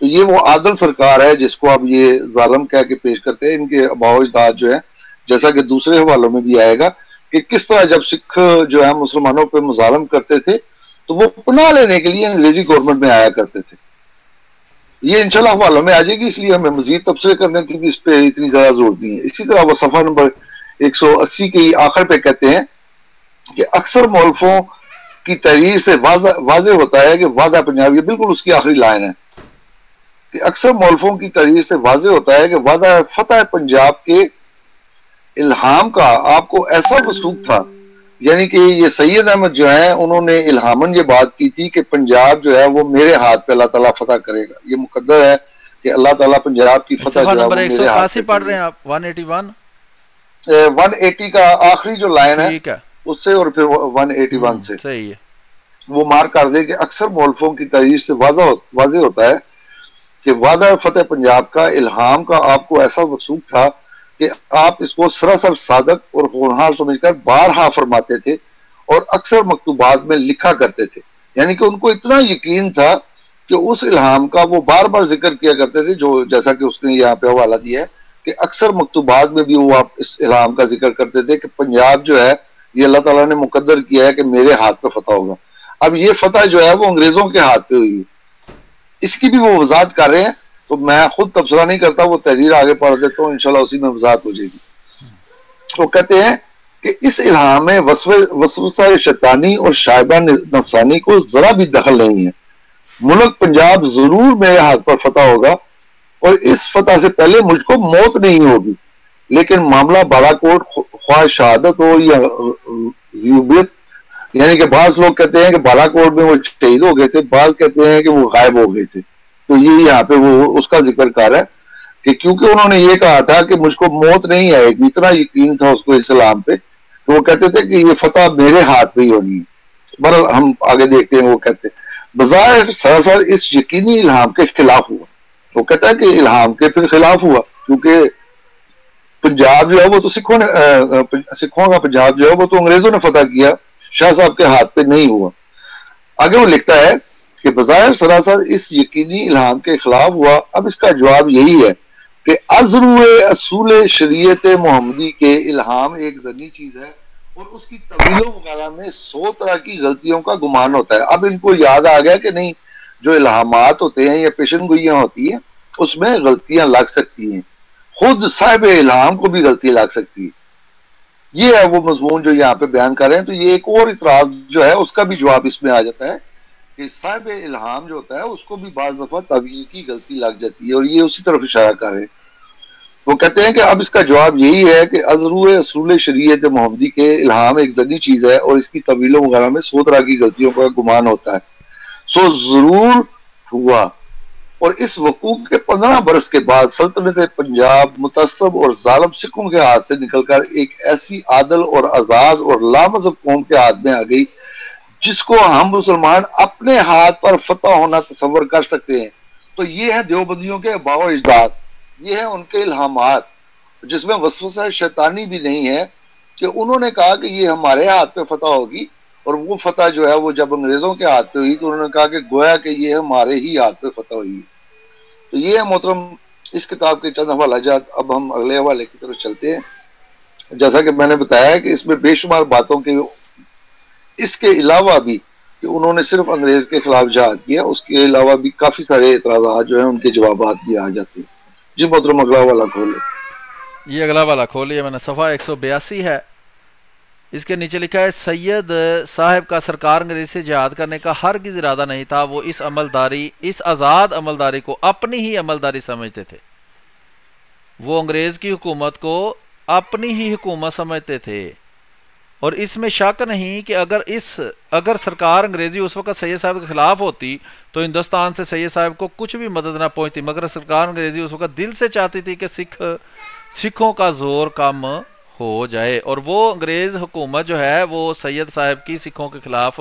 تو یہ وہ عادل سرکار ہے جس کو اب یہ ظالم کہہ کے پیش کرتے ہیں. ان کے آباء و اجداد جو ہے، جیسا کہ دوسرے حوالوں میں بھی آئے گا کہ کس طرح جب سکھ جو ہے مسلمانوں پہ مظالم کرتے تھے تو وہ پناہ لینے کے لیے انگریزی گورنمنٹ میں آیا کرتے تھے. یہ انشاءاللہ حوالوں میں آ جائے گی، اس لیے ہمیں مزید تبصرے کرنے کی بھی اس پہ اتنی زیادہ ضرورت نہیں ہے. اسی طرح وہ صفحہ نمبر 180 کے آخر پہ کہتے ہیں کہ اکثر مؤلفوں کی تحریر سے واضح ہوتا ہے کہ واضح پنجاب، یہ بالکل اس کی آخری لائن ہے کہ اکثر مؤلفوں کی تحریر سے واضح ہوتا ہے کہ واضح فتح پنجاب کے الہام کا آپ کو ایسا وثوق تھا. یعنی کہ یہ سید احمد جو ہیں انہوں نے الہامن یہ بات کی تھی کہ پنجاب جو ہے وہ میرے ہاتھ پہ اللہ تعالیٰ فتح کرے گا. یہ مقدر ہے کہ اللہ تعالیٰ پنجاب کی فتح جو ہے وہ میرے ہاتھ پہ پڑھ رہے ہیں آپ 181 180 کا آخری جو لائن ہے ٹھیک ہے اس سے اور پھر 181 سے صحیح ہے. وہ مار کر دے کہ اکثر مؤلفوں کی تحریر سے واضح ہوتا ہے کہ واضح فتح پنجاب کا الہام کا آپ کو ایسا وثوق تھا کہ آپ اس کو سراسر صادق اور ہونہار سمجھ کر بارہا فرماتے تھے اور اکثر مکتوبات میں لکھا کرتے تھے. یعنی کہ ان کو اتنا یقین تھا کہ اس الہام کا وہ بار بار ذکر کیا کرتے تھے، جو جیسا کہ اس نے یہاں پہ حوالہ دیا ہے کہ اکثر مکتوبات میں بھی وہ اس الہام کا ذکر کرتے تھے کہ پنجاب جو ہے یہ اللہ تعالیٰ نے مقدر کیا ہے کہ میرے ہاتھ پہ فتح ہوگا. اب یہ فتح جو ہے وہ انگریزوں کے ہاتھ پہ ہوئی ہے، اس کی بھی وہ وضاحت کر رہے ہیں. تو میں خود تبصرہ نہیں کرتا، وہ تحریر آگے پڑھ دیتا ہوں، انشاءاللہ اسی میں وضاحت ہو جائے گی. وہ کہتے ہیں کہ اس الہام میں وسوسہ شیطانی اور شائبہ نفسانی کو ذرا بھی دخل نہیں ہے. ملک پنجاب ضرور میرے ہاتھ پر فتح ہوگا اور اس فتح سے پہلے مجھ کو موت نہیں ہوگی، لیکن معاملہ بالا کوٹ خواہ شہادت ہو یا غیبیت، یعنی کہ بعض لوگ کہتے ہیں کہ بالا کوٹ میں وہ شہید ہو گئے تھے، بعض کہتے ہیں کہ وہ غائب ہو گئے تھے. تو یہ یہاں پہ وہ اس کا ذکر کر رہا ہے کہ کیونکہ انہوں نے یہ کہا تھا کہ مجھ کو موت نہیں آئے گی، اتنا یقین تھا اس کو اسلام پہ، تو وہ کہتے تھے کہ یہ فتح میرے ہاتھ پہ ہی ہونی ہے. بہرحال ہم آگے دیکھتے ہیں. وہ کہتے ہیں بظاہر سراسر اس یقینی الہام کے خلاف ہوا. وہ کہتا ہے کہ الہام کے پھر خلاف ہوا کیونکہ پنجاب جو ہے وہ تو سکھوں کا پنجاب جو ہے وہ تو انگریزوں نے فتح کیا، شاہ صاحب کے ہاتھ پہ نہیں ہوا. آگے وہ لکھتا ہے کہ بظاہر سراسر اس یقینی الہام کے خلاف ہوا. اب اس کا جواب یہی ہے کہ ازرو اصول شریعت محمدی کے الہام ایک ذنی چیز ہے اور اس کی طویلوں وغیرہ میں 100 طرح کی غلطیوں کا گمان ہوتا ہے. اب ان کو یاد آ گیا کہ نہیں، جو الہامات ہوتے ہیں یا پیشن گوئیاں ہوتی ہیں اس میں غلطیاں لگ سکتی ہیں، خود صاحب الہام کو بھی غلطی لگ سکتی ہے. یہ ہے وہ مضمون جو یہاں پہ بیان کر رہے ہیں. تو یہ ایک اور اعتراض جو ہے اس کا بھی جواب اس میں آ جاتا ہے کہ صاحب الہام جو ہوتا ہے اس کو بھی بعض دفعہ تعویل کی غلطی لگ جاتی ہے، اور یہ اسی طرف اشارہ کر رہے ہیں. وہ کہتے ہیں کہ اب اس کا جواب یہی ہے کہ ازرو اصول شریعت محمدی کے الہام ایک ذنی چیز ہے اور اس کی طویلوں وغیرہ میں 100 طرح کی غلطیوں کا گمان ہوتا ہے. سو ضرور ہوا، اور اس وقوع کے 15 برس کے بعد سلطنت پنجاب متعصب اور ظالم سکھوں کے ہاتھ سے نکل کر ایک ایسی عادل اور آزاد اور لامذہب قوم کے ہاتھ میں آ گئی جس کو ہم مسلمان اپنے ہاتھ پر فتح ہونا تصور کر سکتے ہیں. تو یہ ہے دیوبندیوں کے آباء و اجداد، یہ ہیں ان کے الہامات، جس میں وسوسہ شیطانی بھی نہیں ہے کہ انہوں نے کہا کہ یہ ہمارے ہاتھ پہ فتح ہوگی، اور وہ فتح جو ہے وہ جب انگریزوں کے ہاتھ پہ ہوئی تو انہوں نے کہا کہ گویا کہ یہ ہمارے ہی ہاتھ پہ فتح ہوئی. تو یہ ہے محترم اس کتاب کے چند حوالہ جات. اب ہم اگلے حوالے کی طرف چلتے ہیں. جیسا کہ میں نے بتایا کہ اس میں بے شمار باتوں کے اس کے علاوہ بھی کہ انہوں نے صرف انگریز کے خلاف جہاد کیا، اس کے علاوہ بھی کافی سارے اعتراضات جو ہیں ان کے جوابات بھی آ جاتے ہیں. جی محترم اگلا والا کھولے. یہ اگلا والا کھولئے، میں نے صفحہ 182 ہے. اس کے نیچے لکھا ہے سید صاحب کا سرکار انگریز سے جہاد کرنے کا ہرگز ارادہ نہیں تھا. وہ اس آزاد عملداری کو اپنی ہی عملداری سمجھتے تھے. وہ انگریز کی حکومت کو اپنی ہی حکومت سمجھتے تھے، اور اس میں شک نہیں کہ اگر سرکار انگریزی اس وقت سید صاحب کے خلاف ہوتی تو ہندوستان سے سید صاحب کو کچھ بھی مدد نہ پہنچتی، مگر سرکار انگریزی اس وقت دل سے چاہتی تھی کہ سکھوں کا زور کم ہو جائے، اور وہ انگریز حکومت جو ہے وہ سید صاحب کی سکھوں کے خلاف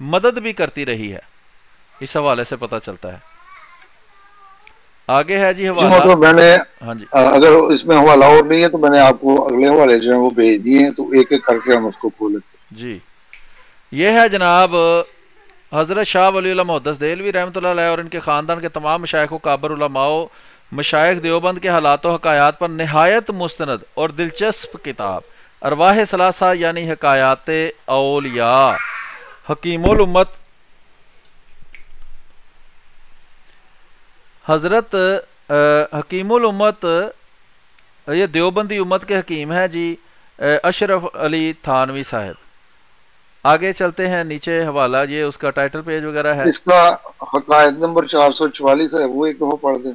مدد بھی کرتی رہی ہے. اس حوالے سے پتہ چلتا ہے. آگے ہے جی حوالہ. میں نے ہاں جی، اگر اس میں حوالہ اور نہیں ہے تو میں نے آپ کو اگلے حوالے جو ہیں وہ بھیج دیے ہیں، تو ایک ایک کر کے ہم اس کو کھولیں. جی یہ ہے جناب حضرت شاہ ولی اللہ محدث دہلوی رحمۃ اللہ علیہ اور ان کے خاندان کے تمام مشائخ و کابر علماء مشائخ دیوبند کے حالات و حکایات پر نہایت مستند اور دلچسپ کتاب ارواح ثلاثہ یعنی حکایات اولیاء حکیم الامت حضرت حکیم الامت، یہ دیوبندی امت کے حکیم ہیں جی، اشرف علی تھانوی صاحب۔ آگے چلتے ہیں، نیچے حوالہ یہ اس کا ٹائٹل پیج وغیرہ ہے۔ اس کا حقائق نمبر 444 ہے، وہ ایک دفعہ پڑھ دیں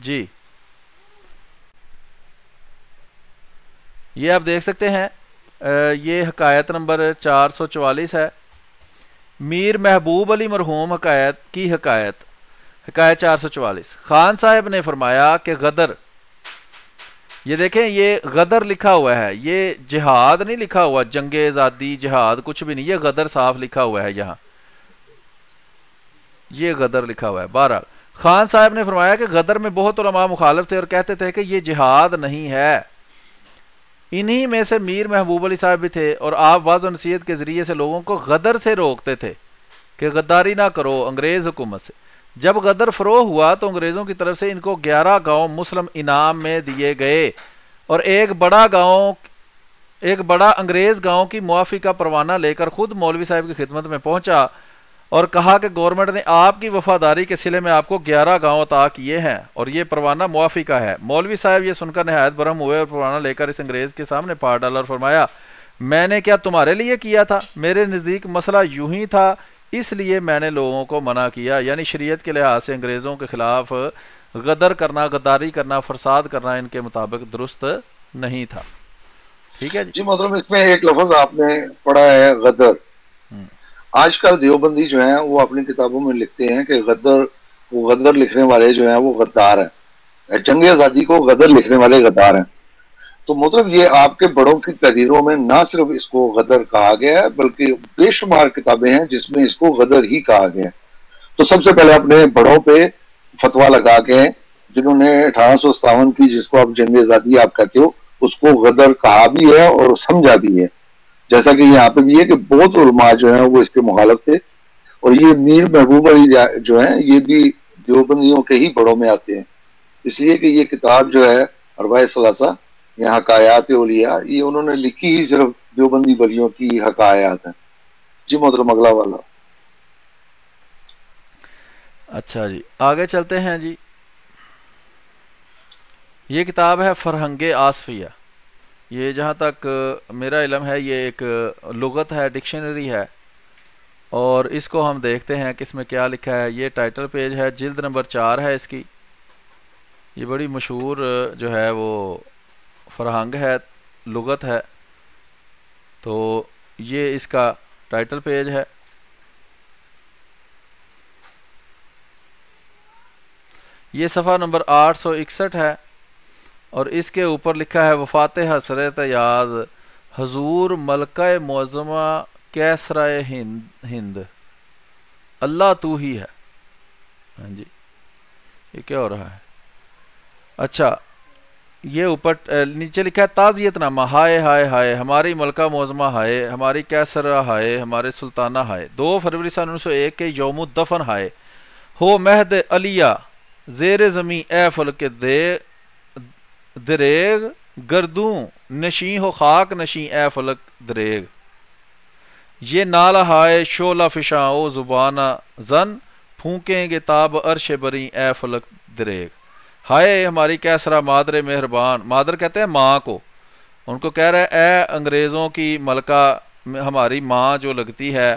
جی۔ یہ آپ دیکھ سکتے ہیں، یہ حکایت نمبر 444 ہے، میر محبوب علی مرحوم حکایت کی حکایت 444۔ خان صاحب نے فرمایا کہ غدر، یہ دیکھیں یہ غدر لکھا ہوا ہے، یہ جہاد نہیں لکھا ہوا، جنگ آزادی جہاد کچھ بھی نہیں، یہ غدر صاف لکھا ہوا ہے یہاں، یہ غدر لکھا ہوا ہے۔ بہرحال خان صاحب نے فرمایا کہ غدر میں بہت علماء مخالف تھے اور کہتے تھے کہ یہ جہاد نہیں ہے۔ انہی میں سے میر محبوب علی صاحب بھی تھے، اور آپ واضح و نصیحت کے ذریعے سے لوگوں کو غدر سے روکتے تھے کہ غداری نہ کرو انگریز حکومت سے۔ جب غدر فروغ ہوا تو انگریزوں کی طرف سے ان کو 11 گاؤں مسلم انعام میں دیے گئے، اور ایک بڑا انگریز گاؤں کی معافی کا پروانہ لے کر خود مولوی صاحب کی خدمت میں پہنچا اور کہا کہ گورنمنٹ نے آپ کی وفاداری کے صلے میں آپ کو 11 گاؤں عطا کیے ہیں اور یہ پروانہ معافی کا ہے۔ مولوی صاحب یہ سن کر نہایت برہم ہوئے اور پروانہ لے کر اس انگریز کے سامنے پھاڑ ڈالا اور فرمایا، میں نے کیا تمہارے لیے کیا تھا؟ میرے نزدیک مسئلہ یوں ہی تھا، اس لیے میں نے لوگوں کو منع کیا۔ یعنی شریعت کے لحاظ سے انگریزوں کے خلاف غدر کرنا، غداری کرنا، فساد کرنا ان کے مطابق درست نہیں تھا۔ ٹھیک ہے جی محترم، اس میں ایک لفظ آپ نے پڑھا ہے غدر۔ آج کل دیوبندی جو ہیں وہ اپنی کتابوں میں لکھتے ہیں کہ غدر لکھنے والے جو ہیں وہ غدار ہیں، جنگ آزادی کو غدر لکھنے والے غدار ہیں۔ تو مطلب یہ آپ کے بڑوں کی تحریروں میں نہ صرف اس کو غدر کہا گیا ہے بلکہ بے شمار کتابیں ہیں جس میں اس کو غدر ہی کہا گیا ہے۔ تو سب سے پہلے اپنے بڑوں پہ فتویٰ لگا کے، جنہوں نے 1857 کی، جس کو آپ جنگ آزادی آپ کہتے ہو، اس کو غدر کہا بھی ہے اور سمجھا بھی ہے، جیسا کہ یہاں پہ بھی ہے کہ بہت علماء جو ہیں وہ اس کے مخالف تھے، اور یہ میر محبوب علی جو ہیں یہ بھی دیوبندیوں کے ہی بڑوں میں آتے ہیں، اس لیے کہ یہ کتاب جو ہے ارواح ثلاثہ یا حکایات اولیاء، یہ انہوں نے لکھی ہی صرف دیوبندی ولیوں کی حکایات ہیں۔ جی محترم، اگلا والا۔ اچھا جی، آگے چلتے ہیں جی۔ یہ کتاب ہے فرہنگ آصفیہ، یہ جہاں تک میرا علم ہے یہ ایک لغت ہے، ڈکشنری ہے، اور اس کو ہم دیکھتے ہیں کہ اس میں کیا لکھا ہے۔ یہ ٹائٹل پیج ہے، جلد نمبر 4 ہے اس کی۔ یہ بڑی مشہور جو ہے وہ فرہنگ ہے، لغت ہے، تو یہ اس کا ٹائٹل پیج ہے۔ یہ صفحہ نمبر 861 ہے، اور اس کے اوپر لکھا ہے وفات حضرت یاد حضور ملکہ معظمہ کیسرہ ہند، اللہ تو ہی ہے۔ ہاں جی، یہ کیا ہو رہا ہے؟ اچھا، یہ اوپر نیچے لکھا ہے تعزیت نامہ، ہائے ہائے ہائے ہماری ملکہ معظمہ، ہائے ہماری کیسرہ، ہائے ہمارے سلطانہ، ہائے 2 فروری سن 1901 کے یوم الدفن، ہائے ہو مہد علیہ زیر زمیں اے فلک دریغ، گردوں نشیں ہو خاک نشیں اے فلک دریغ، یہ نالہ ہائے شعلہ فشاں او زبانہ زن، پھونکیں گے تاب عرش بری اے فلک دریغ۔ ہائے ہماری کیسرا مادر مہربان، مادر کہتے ہیں ماں کو، ان کو کہہ رہا ہے اے انگریزوں کی ملکہ، ہماری ماں جو لگتی ہے،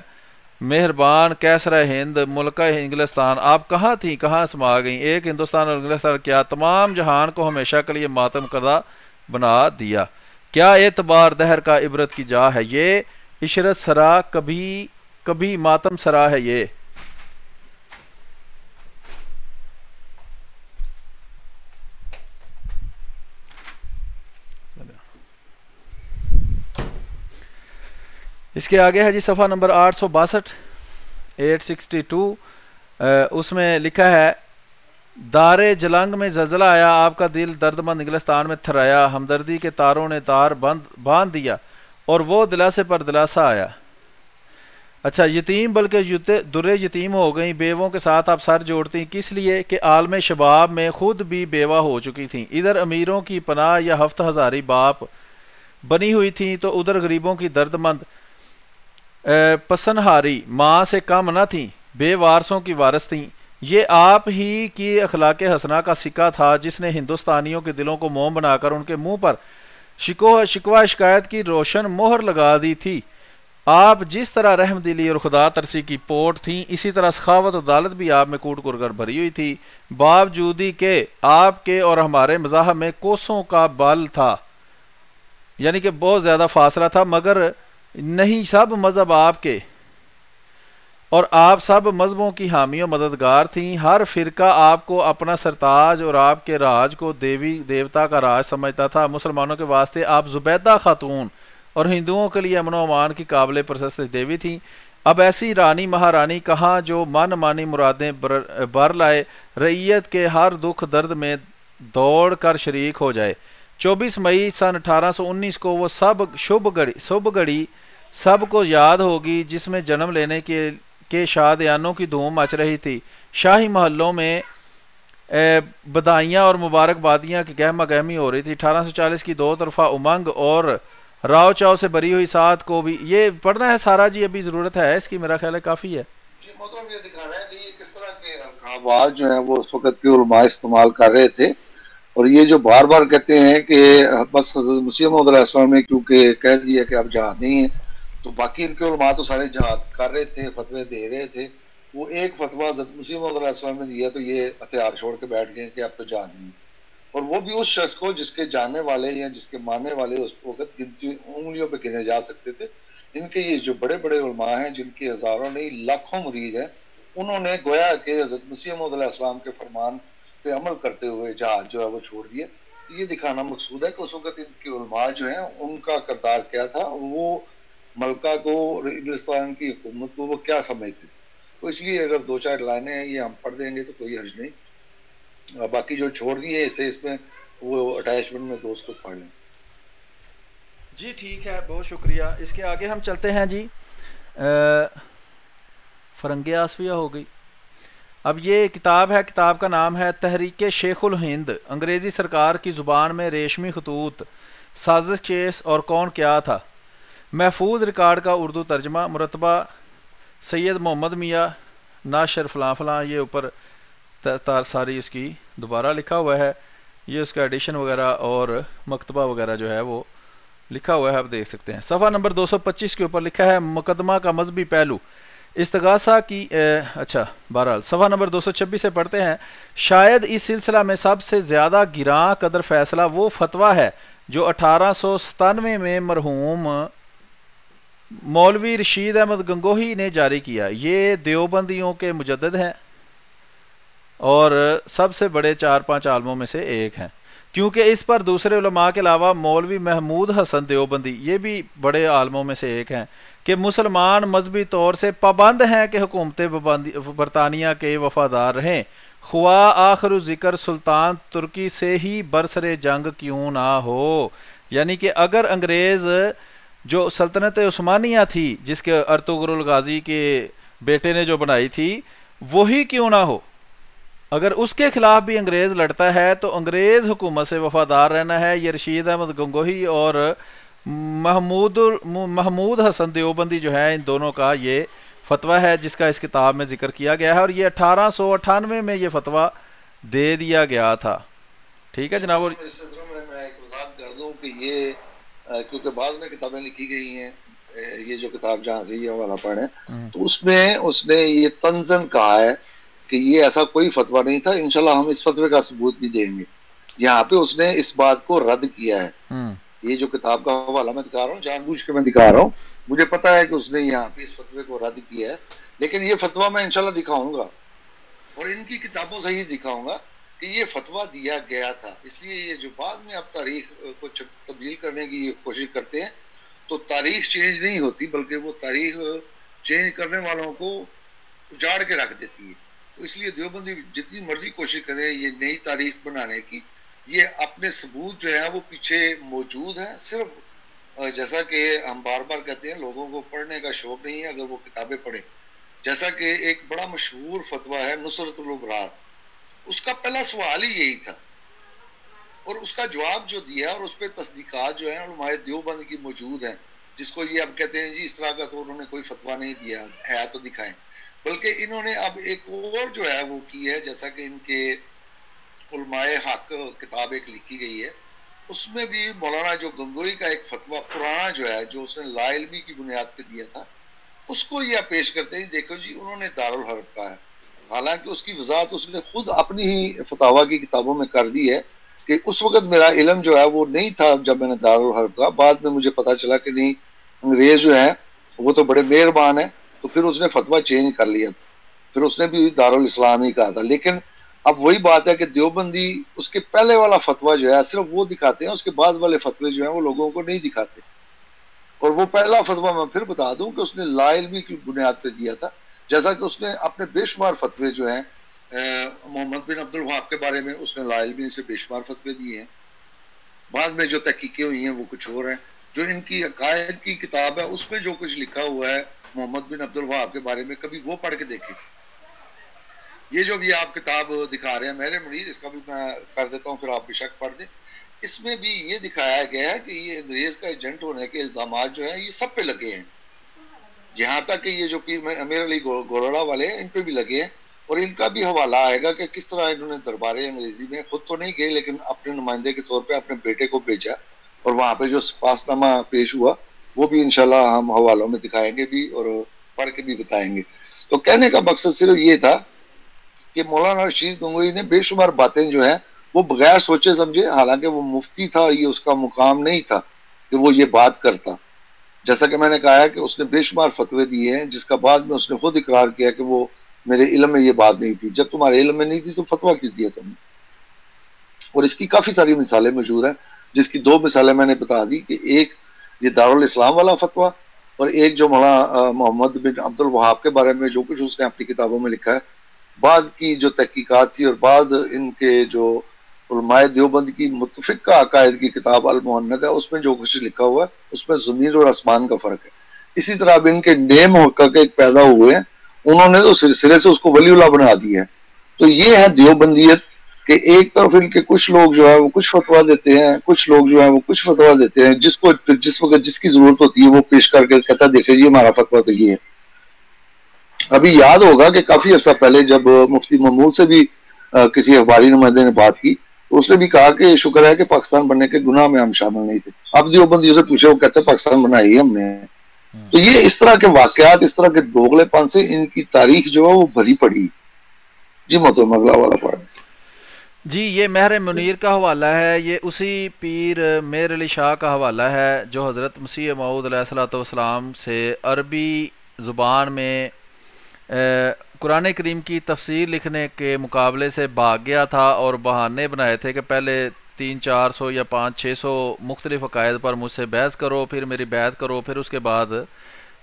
مہربان کیسرہ ہند، ملکہ انگلستان، آپ کہاں تھیں، کہاں سما گئیں؟ ایک ہندوستان اور انگلستان کیا تمام جہان کو ہمیشہ کے لیے ماتم کردہ بنا دیا، کیا اعتبار دہر کا عبرت کی جا ہے، یہ عشرت سرا کبھی کبھی ماتم سرا ہے یہ۔ اس کے آگے ہے جی صفحہ نمبر 862، 862، اس میں لکھا ہے دار جلنگ میں زلزلہ آیا، آپ کا دل درد مند انگلستان میں تھرایا، ہمدردی کے تاروں نے تار باندھ دیا اور وہ دلاسے پر دلاسا آیا۔ اچھا، یتیم بلکہ در یتیم ہو گئیں، بیووں کے ساتھ آپ سر جوڑتی، کس لیے کہ عالم شباب میں خود بھی بیوہ ہو چکی تھیں، ادھر امیروں کی پناہ یا ہفت ہزاری باپ بنی ہوئی تھیں تو ادھر غریبوں کی درد مند پسنہاری ماں سے کم نہ تھیں، بے وارثوں کی وارث تھیں۔ یہ آپ ہی کی اخلاق حسنہ کا سکہ تھا جس نے ہندوستانیوں کے دلوں کو موم بنا کر ان کے منہ پر شکوہ شکایت کی روشن مہر لگا دی تھی۔ آپ جس طرح رحم دلی اور خدا ترسی کی پوٹ تھیں، اسی طرح سخاوت و عدالت بھی آپ میں کوٹ کر بھری ہوئی تھی، باوجودی کہ آپ کے اور ہمارے مذاہب میں کوسوں کا بل تھا، یعنی کہ بہت زیادہ فاصلہ تھا، مگر نہیں سب مذہب آپ کے، اور آپ سب مذہبوں کی حامی و مددگار تھیں، ہر فرقہ آپ کو اپنا سرتاج اور آپ کے راج کو دیوی دیوتا کا راج سمجھتا تھا۔ مسلمانوں کے واسطے آپ زبیدہ خاتون اور ہندوؤں کے لیے امن و امان کی قابل پرستش دیوی تھیں۔ اب ایسی رانی مہارانی کہاں جو من مانی مرادیں بر لائے، رعیت کے ہر دکھ درد میں دوڑ کر شریک ہو جائے۔ 24 مئی سن 1819 کو وہ سب شب گھڑی سب کو یاد ہوگی جس میں جنم لینے کے شادیانوں کی دھوم مچ رہی تھی، شاہی محلوں میں بدائیاں اور مبارک بادیاں کی گہما گہمی ہو رہی تھی۔ 1840 کی دو طرفہ امنگ اور راؤ چاؤ سے بری ہوئی ساتھ کو بھی یہ پڑھنا ہے سارا جی، ابھی ضرورت ہے اس کی، میرا خیال ہے کافی ہے۔ جی محترم، یہ دکھانا ہے کہ یہ کس طرح کے القابات جو ہیں وہ اس وقت کے علماء استعمال کر رہے تھے، اور یہ جو بار بار کہتے ہیں کہ بس حضرت مسیح موعود علیہ السلام نے کیونکہ کہہ دیا کہ اب جہاد نہیں ہے، تو باقی ان کے علماء تو سارے جہاد کر رہے تھے، فتوے دے رہے تھے۔ وہ ایک فتویٰ حضرت مسیح موعود علیہ السلام نے دیا تو یہ ہتھیار چھوڑ کے بیٹھ گئے کہ اب تو جہاد نہیں ہے، اور وہ بھی اس شخص کو جس کے جاننے والے یا جس کے ماننے والے اس وقت گنتی انگلیوں پہ گنے جا سکتے تھے۔ ان کے یہ جو بڑے بڑے علماء ہیں جن کی ہزاروں نہیں لاکھوں مرید ہیں، انہوں نے گویا کہ حضرت مسیح موعود علیہ السلام کے فرمان پہ عمل کرتے ہوئے جہاد جو ہے وہ چھوڑ دیا۔ یہ دکھانا مقصود ہے کہ اس وقت ان کے علماء جو ہیں ان کا کردار کیا تھا، وہ ملکہ کو اور انگلستان کی حکومت کو وہ کیا سمجھتے تھے۔ تو اس لیے اگر دو چار لائنیں ہیں یہ ہم پڑھ دیں گے تو کوئی حرج نہیں، باقی جو چھوڑ دیے اسے اس میں وہ اٹیچمنٹ میں دوست کو پڑھ لیں۔ جی ٹھیک ہے، بہت شکریہ۔ اس کے آگے ہم چلتے ہیں جی، فرنگ آسفیہ ہو گئی۔ اب یہ کتاب ہے، کتاب کا نام ہے تحریک شیخ الہند، انگریزی سرکار کی زبان میں ریشمی خطوط، سازش کیس اور کون کیا تھا، محفوظ ریکارڈ کا اردو ترجمہ، مرتبہ سید محمد میاں، ناشر فلاں فلاں، یہ اوپر ساری اس کی دوبارہ لکھا ہوا ہے، یہ اس کا ایڈیشن وغیرہ اور مکتبہ وغیرہ جو ہے وہ لکھا ہوا ہے، آپ دیکھ سکتے ہیں۔ صفحہ نمبر 225 کے اوپر لکھا ہے مقدمہ کا مذہبی پہلو استغاثہ کی اچھا بہرحال صفحہ نمبر 226 سے پڑھتے ہیں۔ شاید اس سلسلہ میں سب سے زیادہ گراں قدر فیصلہ وہ فتویٰ ہے جو 1897 میں مرحوم مولوی رشید احمد گنگوہی نے جاری کیا۔ یہ دیوبندیوں کے مجدد ہیں اور سب سے بڑے 4-5 عالموں میں سے ایک ہیں، کیونکہ اس پر دوسرے علماء کے علاوہ مولوی محمود حسن دیوبندی یہ بھی بڑے عالموں میں سے ایک ہیں کہ مسلمان مذہبی طور سے پابند ہیں کہ حکومت برطانیہ کے وفادار رہیں، خواہ آخر ذکر سلطان ترکی سے ہی برسر جنگ کیوں نہ ہو۔ یعنی کہ اگر انگریز جو سلطنت عثمانیہ تھی جس کے ارطغرل غازی کے بیٹے نے جو بنائی تھی وہی کیوں نہ ہو، اگر اس کے خلاف بھی انگریز لڑتا ہے تو انگریز حکومت سے وفادار رہنا ہے۔ یہ رشید احمد گنگوہی اور محمود حسن دیوبندی جو ہے ان دونوں کا یہ فتویٰ ہے جس کا اس کتاب میں ذکر کیا گیا ہے، اور یہ 1898 میں یہ فتویٰ دے دیا گیا تھا۔ ٹھیک ہے جناب۔ اس سلسلے میں میں ایک وضاحت کر دوں کہ یہ کیونکہ بعض میں کتابیں لکھی گئی ہیں، یہ جو کتاب جہاں سے یہ حوالہ پڑھیں تو اس میں اس نے یہ تنزن کہا ہے کہ یہ ایسا کوئی فتویٰ نہیں تھا۔ انشاءاللہ ہم اس فتوے کا ثبوت بھی دیں گے۔ یہاں پہ اس نے اس بات کو رد کیا ہے۔ یہ جو کتاب کا حوالہ میں دکھا رہا ہوں جان بوجھ کے میں دکھا رہا ہوں، مجھے پتا ہے کہ اس نے یہاں پہ اس فتوے کو رد کیا ہے، لیکن یہ فتویٰ میں انشاءاللہ دکھاؤں گا اور ان کی کتابوں سے ہی دکھاؤں گا کہ یہ فتویٰ دیا گیا تھا۔ اس لیے یہ جو بعد میں اب تاریخ کو تبدیل کرنے کی کوشش کرتے ہیں تو تاریخ چینج نہیں ہوتی بلکہ وہ تاریخ چینج کرنے والوں کو اجاڑ کے رکھ دیتی ہے۔ تو اس لیے دیوبندی جتنی مرضی کوشش کرے یہ نئی تاریخ بنانے کی، یہ اپنے ثبوت جو ہے وہ پیچھے موجود ہیں، صرف جیسا کہ ہم بار بار کہتے ہیں لوگوں کو پڑھنے کا شوق نہیں ہے اگر وہ کتابیں پڑھیں. جیسا کہ ایک بڑا مشہور فتویٰ ہے نصرت الابرار، اس کا پہلا سوال ہی یہی تھا اور اس کا جواب جو دیا اور اس پہ تصدیقات جو ہیں علماء دیوبند کی موجود ہیں، جس کو یہ اب کہتے ہیں جی اس طرح کا تو انہوں نے کوئی فتویٰ نہیں دیا ہے تو دکھائیں، بلکہ انہوں نے اب ایک اور جو ہے وہ کی ہے. جیسا کہ ان کے علماء حق کتاب ایک لکھی گئی ہے، اس میں بھی مولانا جو گنگوئی کا ایک فتویٰ پرانا جو ہے جو اس نے لا علمی کی بنیاد پہ دیا تھا، اس کو یہ پیش کرتے ہیں دیکھو جی انہوں نے دارالحرب کا ہے. حالانکہ اس کی وضاحت اس نے خود اپنی ہی فتاویٰ کی کتابوں میں کر دی ہے کہ اس وقت میرا علم جو ہے وہ نہیں تھا جب میں نے دارالحرب کا، بعد میں مجھے پتا چلا کہ نہیں انگریز جو ہیں وہ تو بڑے مہربان ہیں، تو پھر اس نے فتویٰ چینج کر لیا، پھر اس نے بھی دارالاسلام ہی کہا تھا. لیکن اب وہی بات ہے کہ دیوبندی اس کے پہلے والا فتویٰ جو ہے صرف وہ دکھاتے ہیں، اس کے بعد والے فتوے جو ہیں وہ لوگوں کو نہیں دکھاتے. اور وہ پہلا فتویٰ میں پھر بتا دوں کہ اس نے لا علمی کی بنیاد پہ دیا تھا، جیسا کہ اس نے اپنے بے شمار فتوے جو ہیں محمد بن عبد الوہاب کے بارے میں اس نے لا علمی سے بے شمار فتوے دیے ہیں. بعد میں جو تحقیقیں ہوئی ہیں وہ کچھ اور ہیں. جو ان کی عقائد کی کتاب ہے اس میں جو کچھ لکھا ہوا ہے محمد بن عبد الوہاب کے بارے میں کبھی وہ پڑھ کے دیکھیں. یہ جو بھی آپ کتاب دکھا رہے ہیں میرے منیر، اس کا بھی میں کر دیتا ہوں پھر آپ بے شک پڑھ دیں. اس میں بھی یہ دکھایا گیا ہے کہ یہ انگریز کا ایجنٹ ہونے کے الزامات جو ہیں یہ سب پہ لگے ہیں، یہاں تک کہ یہ جو پیر امیر علی گولڑا والے ہیں ان پہ بھی لگے ہیں. اور ان کا بھی حوالہ آئے گا کہ کس طرح انہوں نے دربار انگریزی میں خود تو نہیں گئے لیکن اپنے نمائندے کے طور پہ اپنے بیٹے کو بھیجا اور وہاں پہ جو سپاس نامہ پیش ہوا وہ بھی انشاءاللہ ہم حوالوں میں دکھائیں گے بھی اور پڑھ کے بھی بتائیں گے. تو کہنے کا مقصد صرف یہ تھا کہ مولانا رشید گنگوئی نے بے شمار باتیں جو ہیں وہ بغیر سوچے سمجھے، حالانکہ وہ مفتی تھا، یہ اس کا مقام نہیں تھا کہ وہ یہ بات کرتا. جیسا کہ میں نے کہا ہے کہ اس نے بے شمار فتوے دیے ہیں جس کا بعد میں اس نے خود اقرار کیا کہ وہ میرے علم میں یہ بات نہیں تھی. جب تمہارے علم میں نہیں تھی تو فتویٰ کیوں دیا تم نے؟ اور اس کی کافی ساری مثالیں موجود ہیں، جس کی دو مثالیں میں نے بتا دی کہ ایک یہ دارالاسلام والا فتویٰ اور ایک جو مولانا محمد بن عبد الوہاب کے بارے میں جو کچھ اس نے اپنی کتابوں میں لکھا ہے. بعد کی جو تحقیقات تھی اور بعد ان کے جو علماء دیوبند کی متفقہ عقائد کی کتاب المہند ہے اس میں جو کچھ لکھا ہوا ہے اس میں زمین اور آسمان کا فرق ہے. اسی طرح اب ان کے نیم محقق ایک پیدا ہوئے ہیں، انہوں نے تو سرے سے اس کو ولی اللہ بنا دیا ہے. تو یہ ہے دیوبندیت کہ ایک طرف ان کے کچھ لوگ جو ہے وہ کچھ فتویٰ دیتے ہیں، کچھ لوگ جو ہے وہ کچھ فتویٰ دیتے ہیں، جس وقت جس کی ضرورت ہوتی ہے وہ پیش کر کے کہتا ہے دیکھیں جی ہمارا فتویٰ تو یہ ہے. ابھی یاد ہوگا کہ کافی عرصہ پہلے جب مفتی محمود سے بھی کسی اخباری نمائندے نے بات کی تو اس نے بھی کہا کہ شکر ہے کہ پاکستان بننے کے گناہ میں ہم شامل نہیں تھے. اب دیوبندیوں سے پوچھے وہ کہتے ہیں پاکستان بنائی ہم نے. تو یہ اس طرح کے واقعات، اس طرح کے دوغلے پن سے ان کی تاریخ جو ہے وہ بھری پڑی. جی محترم اگلا والا پڑھ. جی یہ مہر منیر کا حوالہ ہے، یہ اسی پیر مہر علی شاہ کا حوالہ ہے جو حضرت مسیح موعود علیہ الصلوۃ والسلام سے عربی زبان میں قرآن کریم کی تفسیر لکھنے کے مقابلے سے بھاگ گیا تھا اور بہانے بنائے تھے کہ پہلے 300-400 یا 500-600 مختلف عقائد پر مجھ سے بحث کرو، پھر میری بیعت کرو، پھر اس کے بعد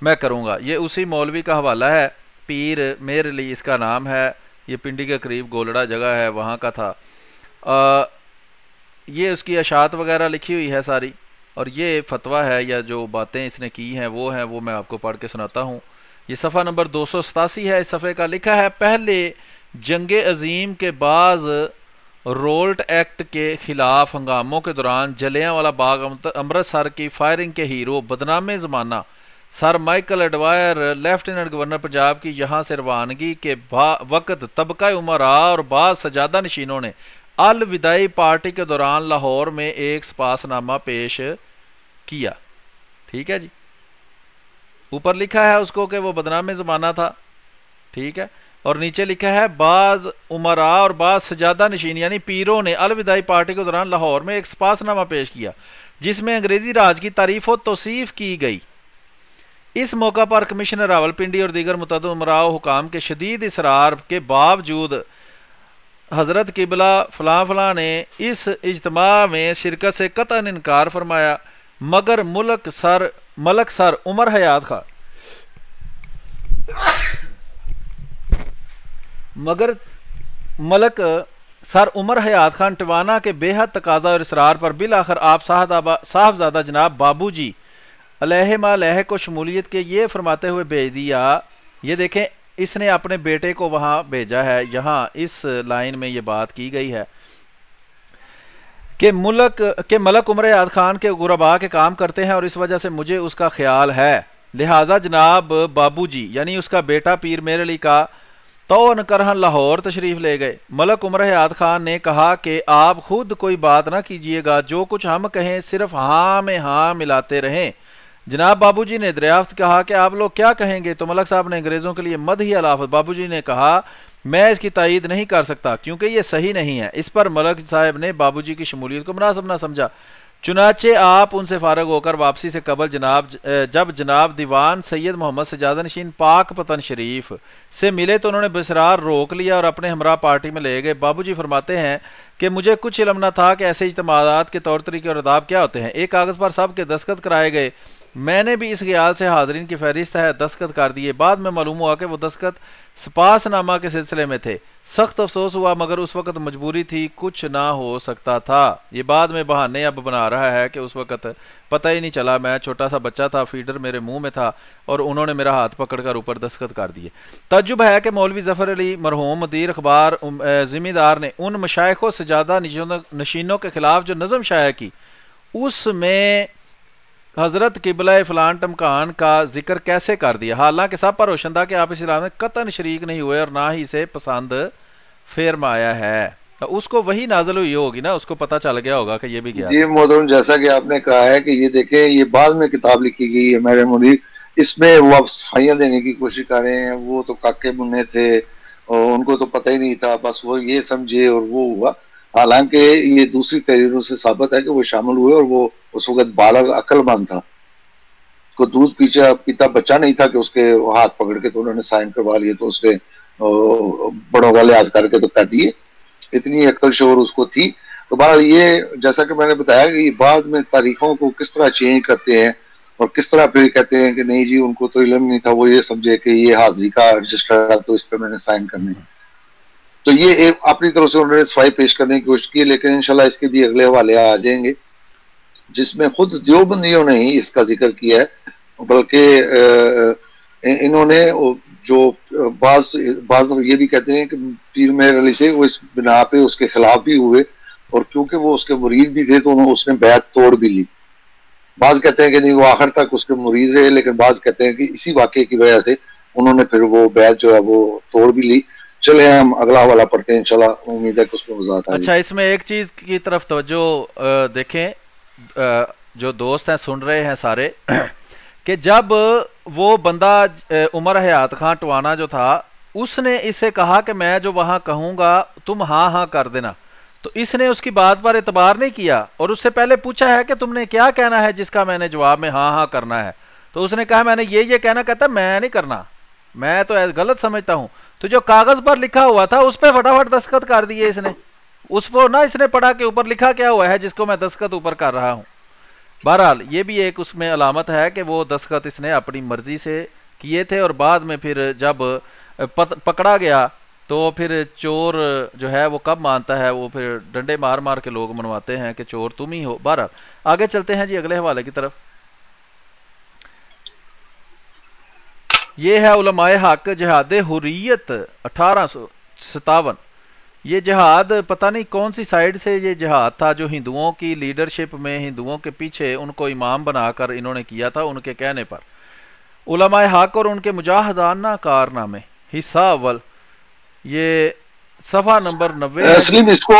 میں کروں گا. یہ اسی مولوی کا حوالہ ہے، پیر مہر علی اس کا نام ہے، یہ پنڈی کے قریب گولڑا جگہ ہے وہاں کا تھا. یہ اس کی اشاعت وغیرہ لکھی ہوئی ہے ساری، اور یہ فتویٰ ہے یا جو باتیں اس نے کی ہیں وہ میں آپ کو پڑھ کے سناتا ہوں. یہ صفحہ نمبر 287 ہے. اس صفحے کا لکھا ہے پہلے جنگ عظیم کے بعض رولٹ ایکٹ کے خلاف ہنگاموں کے دوران جلیانوالہ باغ امرتسر کی فائرنگ کے ہیرو بدنام زمانہ سر مائیکل ایڈوائر لیفٹیننٹ گورنر پنجاب کی یہاں سے روانگی کے وقت طبقہ امراء اور بعض سجادہ نشینوں نے الوداعی پارٹی کے دوران لاہور میں ایک سپاس نامہ پیش کیا. ٹھیک ہے جی، اوپر لکھا ہے اس کو کہ وہ بدنام زمانہ تھا، ٹھیک ہے، اور نیچے لکھا ہے بعض امراء اور بعض سجادہ نشین یعنی پیروں نے الوداعی پارٹی کے دوران لاہور میں ایک سپاس نامہ پیش کیا جس میں انگریزی راج کی تعریف و توصیف کی گئی. اس موقع پر کمشنر راولپنڈی اور دیگر متعدد امراء و حکام کے شدید اصرار کے باوجود حضرت قبلہ فلاں فلاں نے اس اجتماع میں شرکت سے قطعاً انکار فرمایا، مگر ملک سر عمر حیات خان ٹوانا کے بے حد تقاضا اور اصرار پر بالآخر آپ صاحبزادہ جناب بابو جی علیہ ما علیہ کو شمولیت کے یہ فرماتے ہوئے بھیج دیا. یہ دیکھیں اس نے اپنے بیٹے کو وہاں بھیجا ہے. یہاں اس لائن میں یہ بات کی گئی ہے کہ ملک عمر یاد خان کے غربا کے کام کرتے ہیں اور اس وجہ سے مجھے اس کا خیال ہے، لہٰذا جناب بابو جی یعنی اس کا بیٹا پیر میر علی کا تو کرہن لاہور تشریف لے گئے. ملک عمر حیات خان نے کہا کہ آپ خود کوئی بات نہ کیجئے گا، جو کچھ ہم کہیں صرف ہاں میں ہاں ملاتے رہیں. جناب بابو جی نے دریافت کہا کہ آپ لوگ کیا کہیں گے، تو ملک صاحب نے انگریزوں کے لیے مدحی علافت. بابو جی نے کہا میں اس کی تائید نہیں کر سکتا کیونکہ یہ صحیح نہیں ہے. اس پر ملک صاحب نے بابو جی کی شمولیت کو مناسب نہ سمجھا. چنانچہ آپ ان سے فارغ ہو کر واپسی سے قبل جب جناب دیوان سید محمد سجادہ نشین پاک پتن شریف سے ملے تو انہوں نے بسرار روک لیا اور اپنے ہمراہ پارٹی میں لے گئے. بابو جی فرماتے ہیں کہ مجھے کچھ علم نہ تھا کہ ایسے اجتماعات کے طور طریقے اور آداب کیا ہوتے ہیں. ایک کاغذ پر سب کے دستخط کرائے گئے. میں نے بھی اس خیال سے حاضرین کی فہرست ہے دستخط کر دیے. بعد میں معلوم ہوا کہ وہ دستخط سپاس نامہ کے سلسلے میں تھے. سخت افسوس ہوا مگر اس وقت مجبوری تھی، کچھ نہ ہو سکتا تھا. یہ بعد میں بہانے اب بنا رہا ہے کہ اس وقت پتہ ہی نہیں چلا، میں چھوٹا سا بچہ تھا، فیڈر میرے منہ میں تھا اور انہوں نے میرا ہاتھ پکڑ کر اوپر دستخط کر دیے. تعجب ہے کہ مولوی ظفر علی مرحوم مدیر اخبار ذمہ دار نے ان مشائخ و سجادہ نشینوں کے خلاف جو نظم شائع کی اس میں حضرت قبلہ فلان ٹمکان کا ذکر کیسے کر دیا، حالانکہ سب پر روشن تھا کہ آپ اس اسلام میں قطعاً شریک نہیں ہوئے اور نہ ہی اسے پسند فرمایا ہے. اس کو وہی نازل ہوئی ہوگی نا، اس کو پتہ چل گیا ہوگا کہ یہ بھی گیا. جی محترم، جیسا کہ آپ نے کہا ہے کہ یہ دیکھیں یہ بعد میں کتاب لکھی گئی ہے میرے منیر، اس میں وہ اب صفائیاں دینے کی کوشش کر رہے ہیں. وہ تو کاکے بننے تھے اور ان کو تو پتہ ہی نہیں تھا، بس وہ یہ سمجھے اور وہ ہوا. حالانکہ یہ دوسری تحریروں سے ثابت ہے کہ وہ شامل ہوئے اور وہ اس وقت بالغ عقل مند تھا، کو دودھ پیتا بچہ نہیں تھا کہ اس کے ہاتھ پکڑ کے تو انہوں نے سائن کروا لیے تو اس نے بڑوں کا لحاظ کر کے تو کہہ دیے. اتنی عقل شعور اس کو تھی. تو بہرحال یہ جیسا کہ میں نے بتایا کہ یہ بعد میں تاریخوں کو کس طرح چینج کرتے ہیں اور کس طرح پھر کہتے ہیں کہ نہیں جی ان کو تو علم نہیں تھا، وہ یہ سمجھے کہ یہ حاضری کا رجسٹر ہے تو اس پہ میں نے سائن کرنے. تو یہ ایک اپنی طرف سے انہوں نے صفائی پیش کرنے کی کوشش کی، لیکن انشاءاللہ اس کے بھی اگلے حوالے آ جائیں گے جس میں خود دیوبندیوں نے ہی اس کا ذکر کیا ہے، بلکہ انہوں نے جو بعض یہ بھی کہتے ہیں کہ پیر مہر علی سے وہ اس بنا پہ اس کے خلاف بھی ہوئے اور کیونکہ وہ اس کے مرید بھی تھے تو اس نے بیعت توڑ بھی لی. بعض کہتے ہیں کہ نہیں وہ آخر تک اس کے مرید رہے، لیکن بعض کہتے ہیں کہ اسی واقعے کی وجہ سے انہوں نے پھر وہ بیعت جو ہے وہ توڑ بھی لی. چلے ہم اگلا حوالہ پڑھتے ہیں، انشاءاللہ امید ہے کہ اس میں وضاحت آئے. اچھا اس میں ایک چیز کی طرف توجہ دیکھیں، جو دوست ہیں سن رہے ہیں سارے، کہ جب وہ بندہ عمر حیات خان ٹوانا جو تھا اس نے اس سے کہا کہ میں جو وہاں کہوں گا تم ہاں ہاں کر دینا، تو اس نے اس کی بات پر اعتبار نہیں کیا اور اس سے پہلے پوچھا ہے کہ تم نے کیا کہنا ہے جس کا میں نے جواب میں ہاں ہاں کرنا ہے. تو اس نے کہا میں نے یہ کہنا، کہتا میں نہیں کرنا، میں تو غلط سمجھتا ہوں. تو جو کاغذ پر لکھا ہوا تھا اس پہ فٹافٹ دستخط کر دیے اس نے. اس کو نہ اس نے پڑھا کہ اوپر لکھا کیا ہوا ہے جس کو میں دستخط اوپر کر رہا ہوں. بہرحال یہ بھی ایک اس میں علامت ہے کہ وہ دستخط اس نے اپنی مرضی سے کیے تھے اور بعد میں پھر جب پکڑا گیا تو پھر چور جو ہے وہ کب مانتا ہے، وہ پھر ڈنڈے مار مار کے لوگ منواتے ہیں کہ چور تم ہی ہو. بہرحال آگے چلتے ہیں جی اگلے حوالے کی طرف. یہ ہے علماء حق جہاد حریت 1857. یہ جہاد پتہ نہیں کون سی سائیڈ سے یہ جہاد تھا جو ہندوؤں کی لیڈرشپ میں ہندوؤں کے پیچھے ان کو امام بنا کر انہوں نے کیا تھا ان کے کہنے پر. علماء حق اور ان کے مجاہدانہ کارنامے، حصہ اول، یہ صفحہ نمبر 90. اسلیم اس کو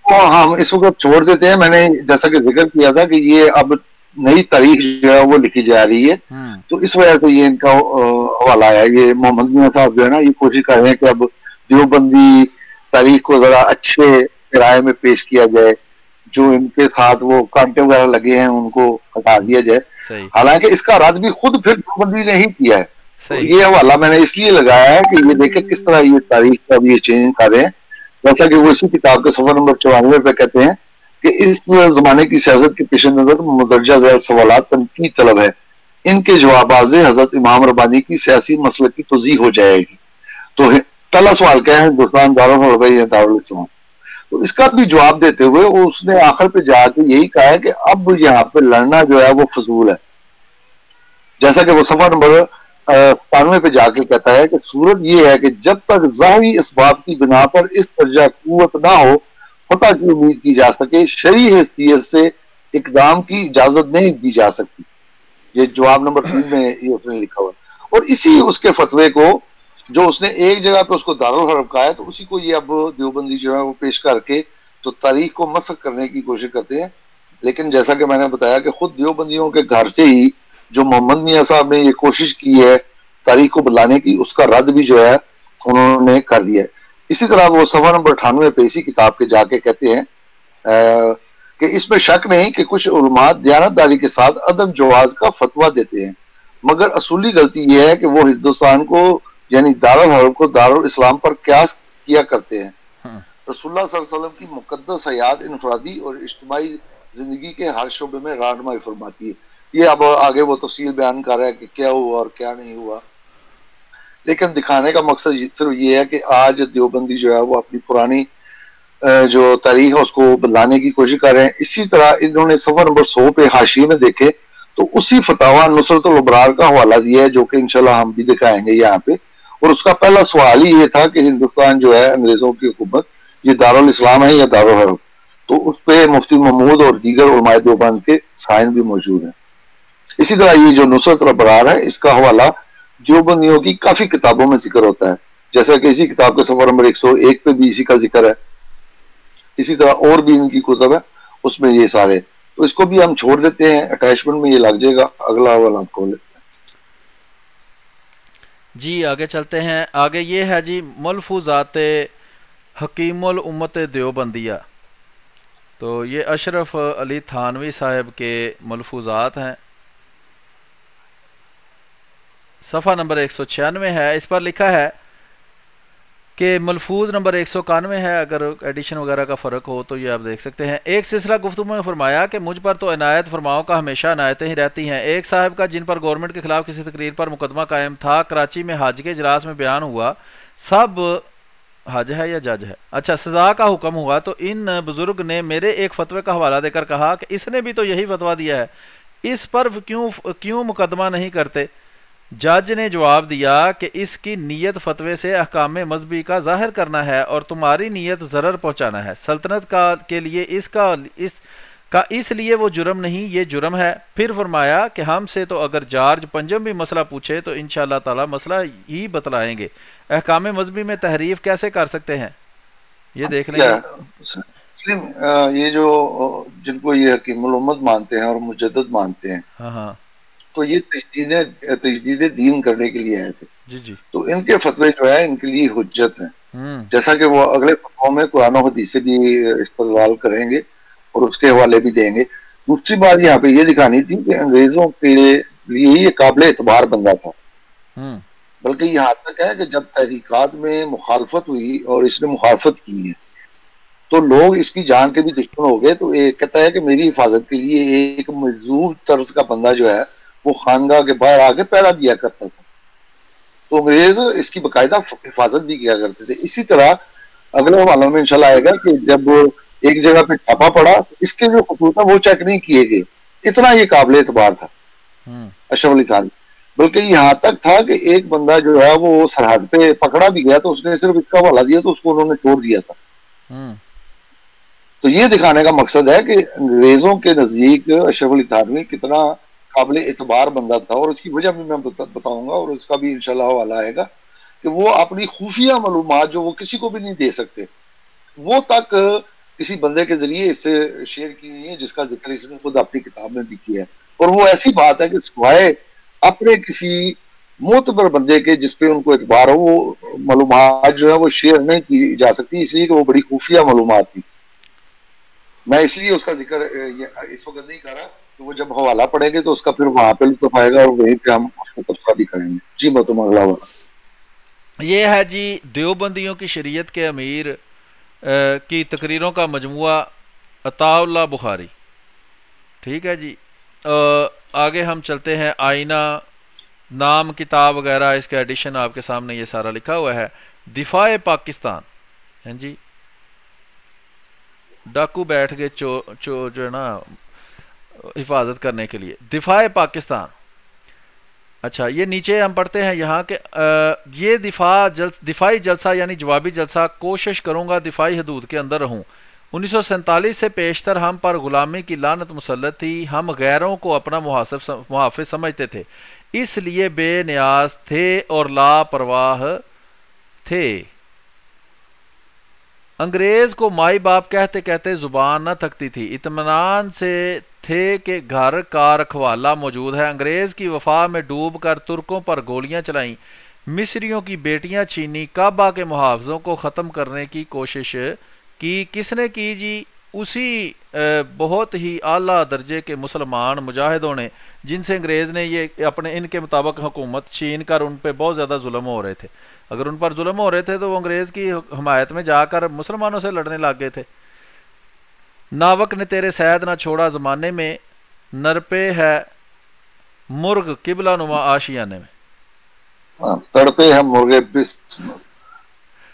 ہم اس وقت چھوڑ دیتے ہیں. میں نے جیسا کہ ذکر کیا تھا کہ یہ اب نئی تاریخ جو ہے وہ لکھی جا رہی ہے تو اس وجہ سے یہ ان کا حوالہ ہے. یہ محمد میاں صاحب جو ہے نا یہ کوشش کر رہے ہیں کہ اب دیوبندی تاریخ کو ذرا اچھے رائے میں پیش کیا جائے، جو ان کے ساتھ وہ کانٹے وغیرہ لگے ہیں ان کو ہٹا دیا جائے. حالانکہ اس کا رد بھی خود پھر دیوبندی نے ہی کیا ہے. یہ حوالہ میں نے اس لیے لگایا ہے کہ یہ دیکھیں کس طرح یہ تاریخ کا بھی یہ چینج کر رہے ہیں. جیسا کہ وہ اسی کتاب کے صفحہ نمبر 94 پہ کہتے ہیں کہ اس زمانے کی سیاست کے پیش نظر مندرجہ ذیل سوالات تنقید طلب ہے، ان کے جوابات حضرت امام ربانی کی سیاسی مسلک کی توضیح ہو جائے گی. تو پہلا سوال کیا ہے ہندوستان دارالاسلام. تو اس کا بھی جواب دیتے ہوئے اس نے آخر پہ جا کے یہی کہا ہے کہ اب یہاں پہ لڑنا جو ہے وہ فضول ہے. جیسا کہ وہ صفحہ نمبر 97 پہ جا کے کہتا ہے کہ صورت یہ ہے کہ جب تک ظاہری اسباب کی بنا پر اس درجہ قوت نہ ہو فتح کی امید کی جا سکے شرعی حیثیت سے اقدام کی اجازت نہیں دی جا سکتی. یہ جواب نمبر 3 میں یہ اس نے لکھا ہوا. اور اسی اس کے فتوے کو جو اس نے ایک جگہ پہ اس کو دارالحرب کہا ہے تو اسی کو یہ اب دیوبندی جو ہے وہ پیش کر کے تو تاریخ کو مسخ کرنے کی کوشش کرتے ہیں. لیکن جیسا کہ میں نے بتایا کہ خود دیوبندیوں کے گھر سے ہی جو محمد میاں صاحب نے یہ کوشش کی ہے تاریخ کو بدلانے کی اس کا رد بھی جو ہے انہوں نے کر دیا ہے. اسی طرح وہ صفحہ نمبر 98 پہ اسی کتاب کے جا کے کہتے ہیں کہ اس میں شک نہیں کہ کچھ علماء دیانتداری کے ساتھ عدم جواز کا فتویٰ دیتے ہیں مگر اصولی غلطی یہ ہے کہ وہ ہندوستان کو یعنی دارالحرب کو دارالاسلام پر قیاس کیا کرتے ہیں. رسول اللہ صلی اللہ علیہ وسلم کی مقدس حیات انفرادی اور اجتماعی زندگی کے ہر شعبے میں رہنمائی فرماتی ہے. یہ اب آگے وہ تفصیل بیان کر رہا ہے کہ کیا ہوا اور کیا نہیں ہوا. لیکن دکھانے کا مقصد صرف یہ ہے کہ آج دیوبندی جو ہے وہ اپنی پرانی جو تاریخ ہے اس کو بدلانے کی کوشش کر رہے ہیں. اسی طرح انہوں نے صفحہ نمبر 100 پہ حاشیے میں دیکھے تو اسی فتاوی نصرت الابرار کا حوالہ دیا ہے جو کہ انشاءاللہ ہم بھی دکھائیں گے یہاں پہ. اور اس کا پہلا سوال ہی یہ تھا کہ ہندوستان جو ہے انگریزوں کی حکومت یہ دارالاسلام ہے یا دارالحرب. تو اس پہ مفتی محمود اور دیگر علماء دیوبند کے سائن بھی موجود ہیں. اسی طرح یہ جو نصرت الابرار ہے اس کا حوالہ دیوبندیوں کی کافی کتابوں میں ذکر ہوتا ہے جیسا کہ اسی کتاب کے صفحہ نمبر 101 پہ بھی اسی کا ذکر ہے. اسی طرح اور بھی ان کی کتب ہے اس میں یہ سارے. تو اس کو بھی ہم چھوڑ دیتے ہیں اٹیچمنٹ میں یہ لگ جائے گا. اگلا حوالہ کھول لیتے ہیں. جی آگے چلتے ہیں. آگے یہ ہے جی ملفوظات حکیم الامت دیوبندیہ. تو یہ اشرف علی تھانوی صاحب کے ملفوظات ہیں. صفحہ نمبر 196 ہے. اس پر لکھا ہے کہ ملفوظ نمبر 191 ہے. اگر ایڈیشن وغیرہ کا فرق ہو تو یہ آپ دیکھ سکتے ہیں. ایک سلسلہ گفتگو میں فرمایا کہ مجھ پر تو عنایت فرماؤں کا ہمیشہ عنایتیں ہی رہتی ہیں. ایک صاحب کا جن پر گورنمنٹ کے خلاف کسی تقریر پر مقدمہ قائم تھا کراچی میں حج کے اجلاس میں بیان ہوا. سب حج ہے یا جج ہے اچھا سزا کا حکم ہوا تو ان بزرگ نے میرے ایک فتوے کا حوالہ دے کر کہا کہ اس نے بھی تو یہی فتویٰ دیا ہے اس پر کیوں مقدمہ نہیں کرتے. جج نے جواب دیا کہ اس کی نیت فتوے سے احکام مذہبی کا ظاہر کرنا ہے اور تمہاری نیت ضرر پہنچانا ہے. سلطنت کے لیے اس لیے وہ جرم نہیں یہ جرم ہے. پھر فرمایا کہ ہم سے تو اگر جارج پنجم بھی مسئلہ پوچھے تو انشاءاللہ تعالی مسئلہ ہی بتلائیں گے. احکام مذہبی میں تحریف کیسے کر سکتے ہیں یہ دیکھ لیں گے. یہ جو جن کو یہ حکیم الامت مانتے ہیں اور مجدد مانتے ہیں ہاں ہاں تو یہ تجدید دین کرنے کے لیے آئے تھے. جی جی تو ان کے فتوے جو ہے ان کے لیے حجت ہیں جیسا کہ وہ اگلے فتووں میں قرآن و حدیث سے بھی استدلال کریں گے اور اس کے حوالے بھی دیں گے. دوسری بات یہاں پہ یہ دکھانی تھی کہ انگریزوں کے لیے یہ قابل اعتبار بندہ تھا. بلکہ یہاں تک ہے کہ جب تحریکات میں مخالفت ہوئی اور اس نے مخالفت کی ہے تو لوگ اس کی جان کے بھی دشمن ہو گئے. تو یہ کہتا ہے کہ میری حفاظت کے لیے ایک مجذوب طرز کا بندہ جو ہے وہ خانگاہ کے باہر آ کے پہرا دیا کرتا تھا. تو انگریز اس کی باقاعدہ حفاظت بھی کیا کرتے تھے. اسی طرح اگلے حوالے میں انشاءاللہ آئے گا کہ جب ایک جگہ پہ چھاپا پڑا اس کے جو خطوط ہیں وہ چیک نہیں کیے گئے. اتنا یہ قابل اعتبار تھا اشرف علی تھانوی. بلکہ یہاں تک تھا کہ ایک بندہ جو ہے وہ سرحد پہ پکڑا بھی گیا تو اس نے صرف اس کا حوالہ دیا تو اس کو انہوں نے چھوڑ دیا تھا. تو یہ دکھانے کا مقصد ہے کہ انگریزوں کے نزدیک اشرف علی تھانوی کتنا قابل اعتبار بندہ تھا. اور اس کی وجہ بھی میں بتاؤں گا اور اس کا بھی انشاءاللہ حوالہ آئے گا کہ وہ اپنی خفیہ معلومات جو وہ کسی کو بھی نہیں دے سکتے وہ تک کسی بندے کے ذریعے اس سے شیئر کی ہوئی ہے جس کا ذکر اس نے خود اپنی کتاب میں بھی کیا ہے. اور وہ ایسی بات ہے کہ سوائے اپنے کسی معتبر بندے کے جس پہ ان کو اعتبار ہو وہ معلومات جو ہے وہ شیئر نہیں کی جا سکتی اس لیے کہ وہ بڑی خفیہ معلومات تھی. میں اس لیے اس کا ذکر اس وقت نہیں کر رہا کہ وہ جب حوالہ پڑھیں گے تو اس کا پھر وہاں پہ لطف آئے گا اور وہیں پہ ہم اس کو تبصرہ بھی کریں گے. جی محترم اگلا والا یہ ہے جی دیوبندیوں کی شریعت کے امیر کی تقریروں کا مجموعہ عطا اللہ بخاری. ٹھیک ہے جی. آگے ہم چلتے ہیں. آئینہ نام کتاب وغیرہ اس کا ایڈیشن آپ کے سامنے یہ سارا لکھا ہوا ہے. دفاع پاکستان ہیں جی. ڈاکو بیٹھ گئے جو ہے نا حفاظت کرنے کے لیے. دفاع پاکستان اچھا یہ نیچے ہم پڑھتے ہیں یہاں کہ یہ دفاعی جلسہ یعنی جوابی جلسہ کوشش کروں گا دفاعی حدود کے اندر رہوں. 1947 سے پیشتر ہم پر غلامی کی لعنت مسلط تھی. ہم غیروں کو اپنا محافظ سمجھتے تھے, اس لیے بے نیاز تھے اور لاپرواہ تھے. انگریز کو مائی باپ کہتے کہتے زبان نہ تھکتی تھی. اطمینان سے تھے کہ گھر کا رکھوالا موجود ہے. انگریز کی وفا میں ڈوب کر ترکوں پر گولیاں چلائیں, مصریوں کی بیٹیاں چھینی, کعبہ کے محافظوں کو ختم کرنے کی کوشش کی. کس نے کی جی؟ اسی بہت ہی اعلیٰ درجے کے مسلمان مجاہدوں نے, جن سے انگریز نے یہ اپنے ان کے مطابق حکومت چھین کر ان پہ بہت زیادہ ظلم ہو رہے تھے. اگر ان پر ظلم ہو رہے تھے تو وہ انگریز کی حمایت میں جا کر مسلمانوں سے لڑنے لگ گئے تھے. ناوک نے تیرے سید نہ چھوڑا زمانے میں, نرپے ہے مرغ قبلہ نما آشیانے میں. تڑپے ہم مرغے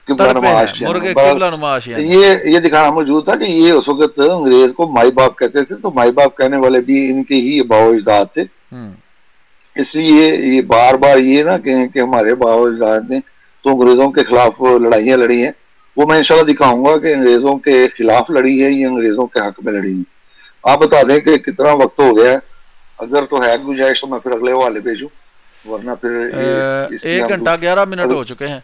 تڑپے ہیں مرغ قبلہ نما آشیانے. یہ دکھانا موجود تھا کہ یہ اس وقت انگریز کو مائی باپ کہتے تھے, تو مائی باپ کہنے والے بھی ان کے ہی باو اجداد تھے. اس لیے یہ بار بار یہ نہ کہیں کہ ہمارے باو اجداد نے تو انگریزوں کے خلاف لڑائیاں لڑی ہیں. وہ میں انشاءاللہ دکھاؤں گا کہ انگریزوں کے خلاف لڑی ہے یا انگریزوں کے حق میں لڑی ہے. آپ بتا دیں کہ کتنا وقت ہو گیا ہے, اگر تو ہے گنجائش تو میں پھر اگلے حوالے بھیجوں, ورنہ پھر 1 گھنٹہ 11 منٹ ہو چکے ہیں.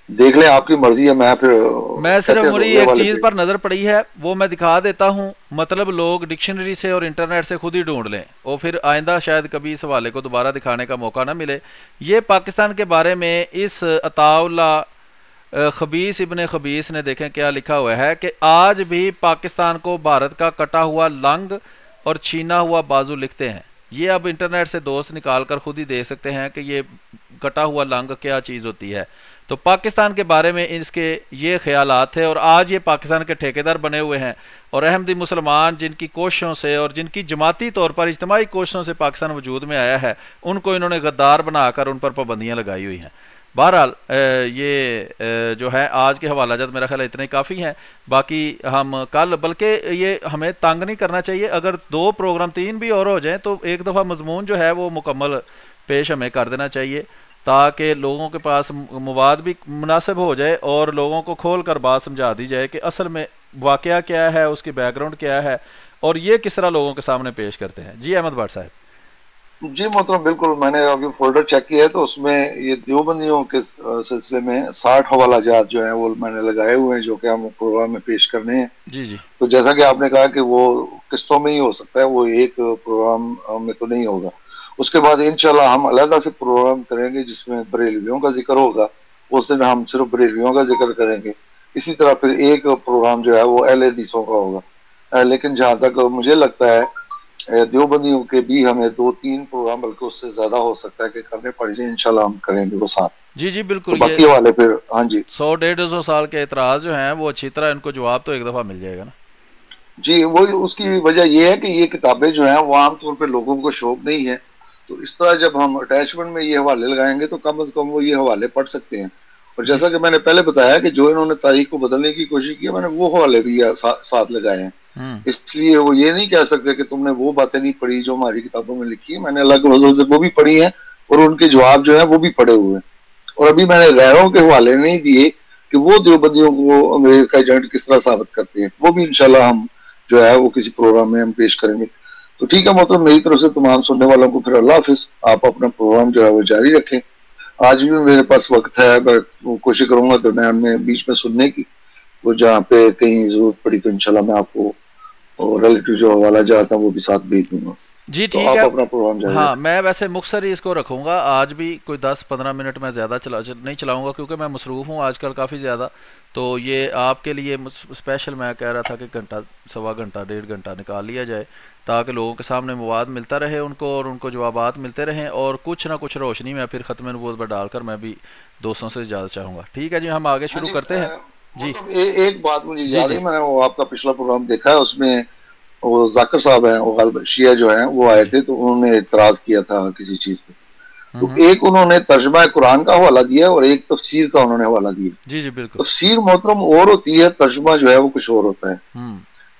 دیکھ لیں آپ کی مرضی ہے. میں صرف میری ایک چیز پر نظر پڑی ہے وہ میں دکھا دیتا ہوں, مطلب لوگ ڈکشنری سے اور انٹرنیٹ سے خود ہی ڈھونڈ لیں اور پھر آئندہ شاید کبھی اس حوالے کو دوبارہ دکھانے کا موقع نہ ملے. یہ پاکستان کے بارے میں اس عطا اللہ خبیث ابن خبیث نے دیکھیں کیا لکھا ہوا ہے کہ آج بھی پاکستان کو بھارت کا کٹا ہوا لنگ اور چھینا ہوا بازو لکھتے ہیں. یہ اب انٹرنیٹ سے دوست نکال کر خود ہی دیکھ سکتے ہیں کہ یہ کٹا ہوا لنگ کیا چیز ہوتی ہے. تو پاکستان کے بارے میں اس کے یہ خیالات تھے, اور آج یہ پاکستان کے ٹھیکیدار بنے ہوئے ہیں. اور احمدی مسلمان جن کی کوششوں سے اور جن کی جماعتی طور پر اجتماعی کوششوں سے پاکستان وجود میں آیا ہے, ان کو انہوں نے غدار بنا کر ان پر پابندیاں لگائی ہوئی ہیں. بہرحال یہ جو ہے آج کے حوالہ جات میرا خیال اتنے کافی ہیں. باقی ہم کل, بلکہ یہ ہمیں تنگ نہیں کرنا چاہیے, اگر 2 پروگرام 3 بھی اور ہو جائیں تو ایک دفعہ مضمون جو ہے وہ مکمل پیش ہمیں کر دینا چاہیے, تاکہ لوگوں کے پاس مواد بھی مناسب ہو جائے اور لوگوں کو کھول کر بات سمجھا دی جائے کہ اصل میں واقعہ کیا ہے, اس کی بیک گراؤنڈ کیا ہے, اور یہ کس طرح لوگوں کے سامنے پیش کرتے ہیں. جی احمد بٹ صاحب. جی محترم, بالکل. میں نے ابھی فولڈر چیک کیا ہے تو اس میں یہ دیوبندیوں کے سلسلے میں 60 حوالہ جات جو ہیں وہ میں نے لگائے ہوئے ہیں, جو کہ ہم پروگرام میں پیش کرنے ہیں. جی جی. تو جیسا کہ آپ نے کہا کہ وہ قسطوں میں ہی ہو سکتا ہے, وہ ایک پروگرام میں تو نہیں ہوگا. اس کے بعد انشاءاللہ ہم علیحدہ سے پروگرام کریں گے جس میں بریلویوں کا ذکر ہوگا. اس دن ہم صرف بریلویوں کا ذکر کریں گے. اسی طرح پھر ایک پروگرام جو ہے وہ اہل حدیثوں کا ہوگا. لیکن جہاں تک مجھے لگتا ہے دیوبندیوں کے بھی ہمیں 2-3 پروگرام بلکہ اس سے زیادہ ہو سکتا ہے کہ کرنے پڑ جائیں. انشاءاللہ ہم کریں گے وہ ساتھ. جی جی بالکل. تو باقی والے پھر ہاں جی 100-150 سال کے اعتراض جو ہیں وہ اچھی طرح ان کو جواب تو ایک دفعہ مل جائے گا نا. جی, وہی اس کی وجہ یہ ہے کہ یہ کتابیں جو ہیں وہ عام طور پہ لوگوں کو شوق نہیں ہے. تو اس طرح جب ہم اٹیچمنٹ میں یہ حوالے لگائیں گے تو کم از کم وہ یہ حوالے پڑھ سکتے ہیں. اور جیسا کہ میں نے پہلے بتایا کہ جو انہوں نے تاریخ کو بدلنے کی کوشش کی, میں نے وہ حوالے بھی ساتھ لگائے ہیں. اس لیے وہ یہ نہیں کہہ سکتے کہ تم نے وہ باتیں نہیں پڑھی جو ہماری کتابوں میں لکھی ہیں. میں نے اللہ کے فضل سے وہ بھی پڑھی ہیں اور ان کے جواب جو ہیں وہ بھی پڑھے ہوئے ہیں. اور ابھی میں نے غیروں کے حوالے نہیں دیے کہ وہ دیوبندیوں کو انگریز کا ایجنٹ کس طرح ثابت کرتے ہیں. وہ بھی انشاءاللہ ہم جو ہے وہ کسی پروگرام میں ہم پیش کریں گے. تو ٹھیک ہے محترم, میری طرف سے تمام سننے والوں کو پھر اللہ حافظ. آپ اپنا پروگرام جو ہے وہ جاری رکھیں. آج بھی میرے پاس وقت ہے, میں کوشش کروں گا درمیان میں بیچ میں سننے کی, وہ جہاں پہ کہیں ضرورت پڑی تو انشاءاللہ میں آپ کو ریلیٹو جو حوالہ جاتا ہوں وہ بھی ساتھ بھیج دوں گا. جی تو ٹھیک آپ ہے. اپنا پروگرام جاری ہاں میں ویسے مختصر ہی اس کو رکھوں گا, آج بھی کوئی 10-15 منٹ میں زیادہ نہیں چلاؤں گا کیونکہ میں مصروف ہوں آج کل کافی زیادہ. تو یہ آپ کے لیے اسپیشل میں کہہ رہا تھا کہ گھنٹہ, سوا گھنٹہ, 1.5 گھنٹہ نکال لیا جائے تاکہ لوگوں کے سامنے مواد ملتا رہے ان کو, اور ان کو جوابات ملتے رہیں, اور کچھ نہ کچھ روشنی میں پھر ختم نبوت پر ڈال کر میں بھی دوستوں سے اجازت چاہوں گا. ٹھیک ہے جی, ہم آگے شروع کرتے ہیں. جی ایک بات مجھے یاد ہے, میں نے وہ آپ کا پچھلا پروگرام دیکھا ہے, اس میں وہ ذاکر صاحب ہیں, وہ غالب شیعہ جو ہیں وہ آئے تھے, تو انہوں نے اعتراض کیا تھا کسی چیز پہ. تو ایک انہوں نے ترجمہ قرآن کا حوالہ دیا اور ایک تفسیر کا انہوں نے حوالہ دیا. جی جی بالکل. تفسیر محترم اور ہوتی ہے, ترجمہ جو ہے وہ کچھ اور ہوتا ہے.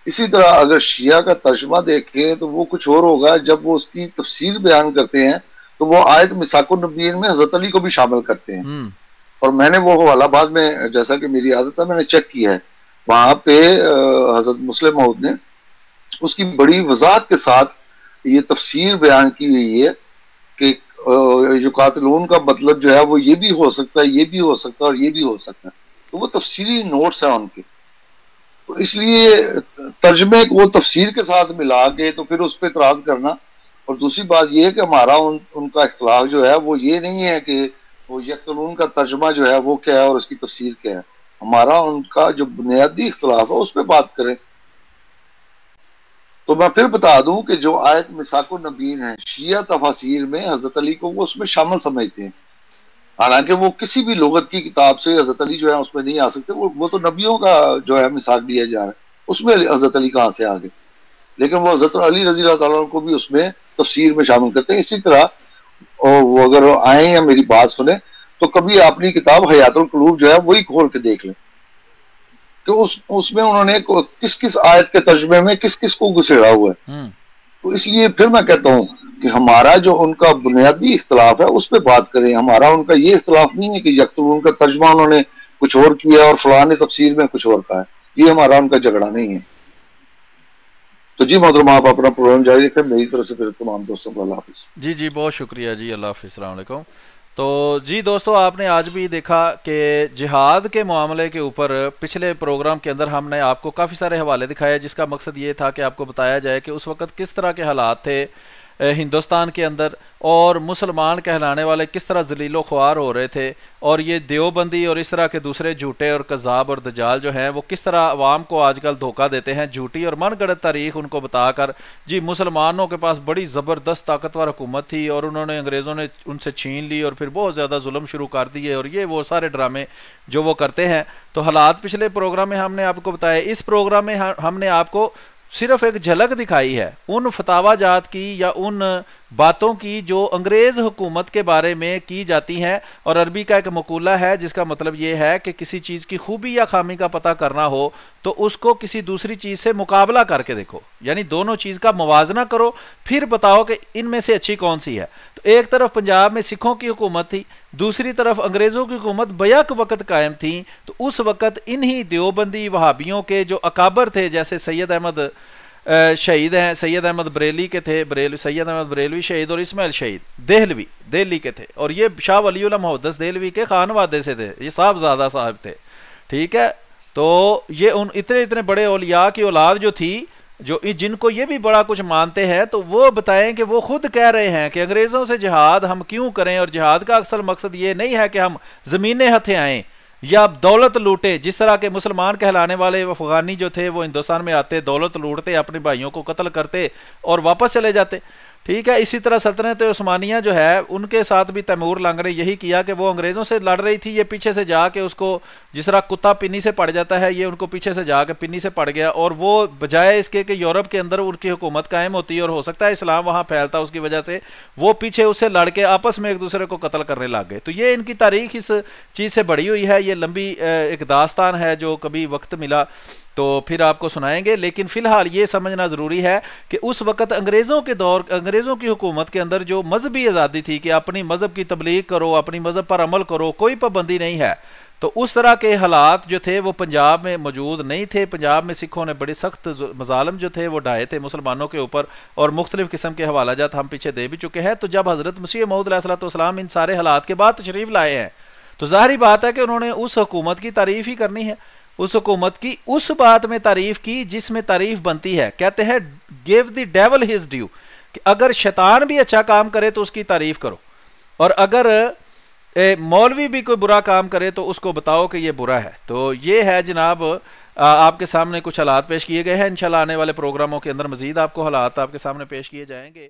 اسی طرح اگر شیعہ کا ترجمہ دیکھیں تو وہ کچھ اور ہوگا, جب وہ اس کی تفسیر بیان کرتے ہیں تو وہ آیت مساک النبیین میں حضرت علی کو بھی شامل کرتے ہیں. اور میں نے وہ حوالہ بعد میں جیسا کہ میری عادت ہے میں نے چیک کیا ہے, وہاں پہ حضرت مسلم موعود نے اس کی بڑی وضاحت کے ساتھ یہ تفسیر بیان کی ہوئی ہے کہ یقاتلون کا مطلب جو ہے وہ یہ بھی ہو سکتا ہے, یہ بھی ہو سکتا ہے اور یہ بھی ہو سکتا ہے. تو وہ تفصیلی نوٹس ہیں ان کے, تو اس لیے ترجمے کو تفسیر کے ساتھ ملا کے تو پھر اس پہ اعتراض کرنا. اور دوسری بات یہ ہے کہ ہمارا ان کا اختلاف جو ہے وہ یہ نہیں ہے کہ وہ یقتلون کا ترجمہ جو ہے وہ کیا ہے اور اس کی تفسیر کیا ہے. ہمارا ان کا جو بنیادی اختلاف ہے اس پہ بات کریں. تو میں پھر بتا دوں کہ جو آیت مساک النبیین ہے, شیعہ تفاسیر میں حضرت علی کو وہ اس میں شامل سمجھتے ہیں, حالانکہ وہ کسی بھی لغت کی کتاب سے حضرت علی جو ہے اس میں نہیں آ سکتے. وہ تو نبیوں کا جو ہے مساک دیا جا رہا ہے, اس میں حضرت علی کہاں سے آ گئے. لیکن وہ حضرت علی رضی اللہ تعالیٰ کو بھی اس میں تفسیر میں شامل کرتے ہیں. اسی طرح وہ اگر آئیں یا میری بات سنیں تو کبھی اپنی کتاب حیات القلوب جو ہے وہی کھول کے دیکھ لیں کہ اس میں انہوں نے کس کس آیت کے ترجمے میں کس کس کو گھسیڑا ہوا ہے. تو اس لیے پھر میں کہتا ہوں کہ ہمارا جو ان کا بنیادی اختلاف ہے اس پہ بات کریں. ہمارا ان کا یہ اختلاف نہیں ہے کہ یقتلون کا ترجمہ انہوں نے کچھ اور کیا اور فلاں نے تفسیر میں کچھ اور کہا ہے. یہ ہمارا ان کا جھگڑا نہیں ہے. تو جی محترم آپ اپنا پروگرام جاری رکھیں. میری طرف سے پھر تمام دوستوں کو اللہ حافظ. جی بہت شکریہ جی, اللہ حافظ, السلام علیکم. تو جی دوستو, آپ نے آج بھی دیکھا کہ جہاد کے معاملے کے اوپر پچھلے پروگرام کے اندر ہم نے آپ کو کافی سارے حوالے دکھائے, جس کا مقصد یہ تھا کہ آپ کو بتایا جائے کہ اس وقت کس طرح کے حالات تھے ہندوستان کے اندر, اور مسلمان کہلانے والے کس طرح ذلیل و خوار ہو رہے تھے, اور یہ دیوبندی اور اس طرح کے دوسرے جھوٹے اور کذاب اور دجال جو ہیں وہ کس طرح عوام کو آج کل دھوکہ دیتے ہیں, جھوٹی اور من گڑت تاریخ ان کو بتا کر. جی مسلمانوں کے پاس بڑی زبردست طاقتور حکومت تھی اور انگریزوں نے ان سے چھین لی اور پھر بہت زیادہ ظلم شروع کر دیے, اور یہ وہ سارے ڈرامے جو وہ کرتے ہیں. تو حالات پچھلے پروگرام میں ہم نے آپ کو بتایا. اس پروگرام میں ہم نے آپ کو صرف ایک جھلک دکھائی ہے ان فتاوا جات کی یا ان باتوں کی جو انگریز حکومت کے بارے میں کی جاتی ہیں. اور عربی کا ایک مقولہ ہے جس کا مطلب یہ ہے کہ کسی چیز کی خوبی یا خامی کا پتہ کرنا ہو تو اس کو کسی دوسری چیز سے مقابلہ کر کے دیکھو, یعنی دونوں چیز کا موازنہ کرو, پھر بتاؤ کہ ان میں سے اچھی کون سی ہے. تو ایک طرف پنجاب میں سکھوں کی حکومت تھی, دوسری طرف انگریزوں کی حکومت بیک وقت قائم تھی. تو اس وقت انہی دیوبندی وہابیوں کے جو اکابر تھے, جیسے سید احمد شہید ہیں, سید احمد بریلی کے تھے, سید احمد بریلوی شہید اور اسماعیل شہید دہلی کے تھے, اور یہ شاہ ولی اللہ محدث دہلوی کے خانوادے سے تھے, یہ صاحبزادہ صاحب تھے. ٹھیک ہے, تو یہ اتنے بڑے اولیاء کی اولاد جو تھی, جو جن کو یہ بھی بڑا کچھ مانتے ہیں, تو وہ بتائیں کہ وہ خود کہہ رہے ہیں کہ انگریزوں سے جہاد ہم کیوں کریں, اور جہاد کا اصل مقصد یہ نہیں ہے کہ ہم زمینیں ہتھے آئیں یا دولت لوٹے. جس طرح کے مسلمان کہلانے والے افغانی جو تھے وہ ہندوستان میں آتے, دولت لوٹتے, اپنے بھائیوں کو قتل کرتے اور واپس چلے جاتے. ٹھیک ہے, اسی طرح سلطنت عثمانیہ جو ہے ان کے ساتھ بھی تیمور لنگ نے یہی کیا کہ وہ انگریزوں سے لڑ رہی تھی, یہ پیچھے سے جا کے اس کو, جس طرح کتا پنی سے پڑ جاتا ہے, یہ ان کو پیچھے سے جا کے پنی سے پڑ گیا, اور وہ بجائے اس کے کہ یورپ کے اندر ان کی حکومت قائم ہوتی اور ہو سکتا ہے اسلام وہاں پھیلتا, اس کی وجہ سے وہ پیچھے اس سے لڑ کے آپس میں ایک دوسرے کو قتل کرنے لگ گئے. تو یہ ان کی تاریخ اس چیز سے بڑی ہوئی ہے, یہ لمبی ایک داستان ہے جو کبھی وقت ملا تو پھر آپ کو سنائیں گے. لیکن فی الحال یہ سمجھنا ضروری ہے کہ اس وقت انگریزوں کی حکومت کے اندر جو مذہبی آزادی تھی کہ اپنی مذہب کی تبلیغ کرو, اپنی مذہب پر عمل کرو, کوئی پابندی نہیں ہے. تو اس طرح کے حالات جو تھے وہ پنجاب میں موجود نہیں تھے. پنجاب میں سکھوں نے بڑے سخت مظالم جو تھے وہ ڈھائے تھے مسلمانوں کے اوپر, اور مختلف قسم کے حوالہ جات ہم پیچھے دے بھی چکے ہیں. تو جب حضرت مسیح موعود علیہ الصلوۃ والسلام ان سارے حالات کے بعد تشریف لائے ہیں تو ظاہری بات ہے کہ انہوں نے اس حکومت کی تعریف ہی کرنی ہے, اس حکومت کی اس بات میں تعریف کی جس میں تعریف بنتی ہے. کہتے ہیں give the devil his due, کہ اگر شیطان بھی اچھا کام کرے تو اس کی تعریف کرو, اور اگر مولوی بھی کوئی برا کام کرے تو اس کو بتاؤ کہ یہ برا ہے. تو یہ ہے جناب آپ کے سامنے کچھ حالات پیش کیے گئے ہیں. انشاءاللہ آنے والے پروگراموں کے اندر مزید آپ کو حالات آپ کے سامنے پیش کیے جائیں گے.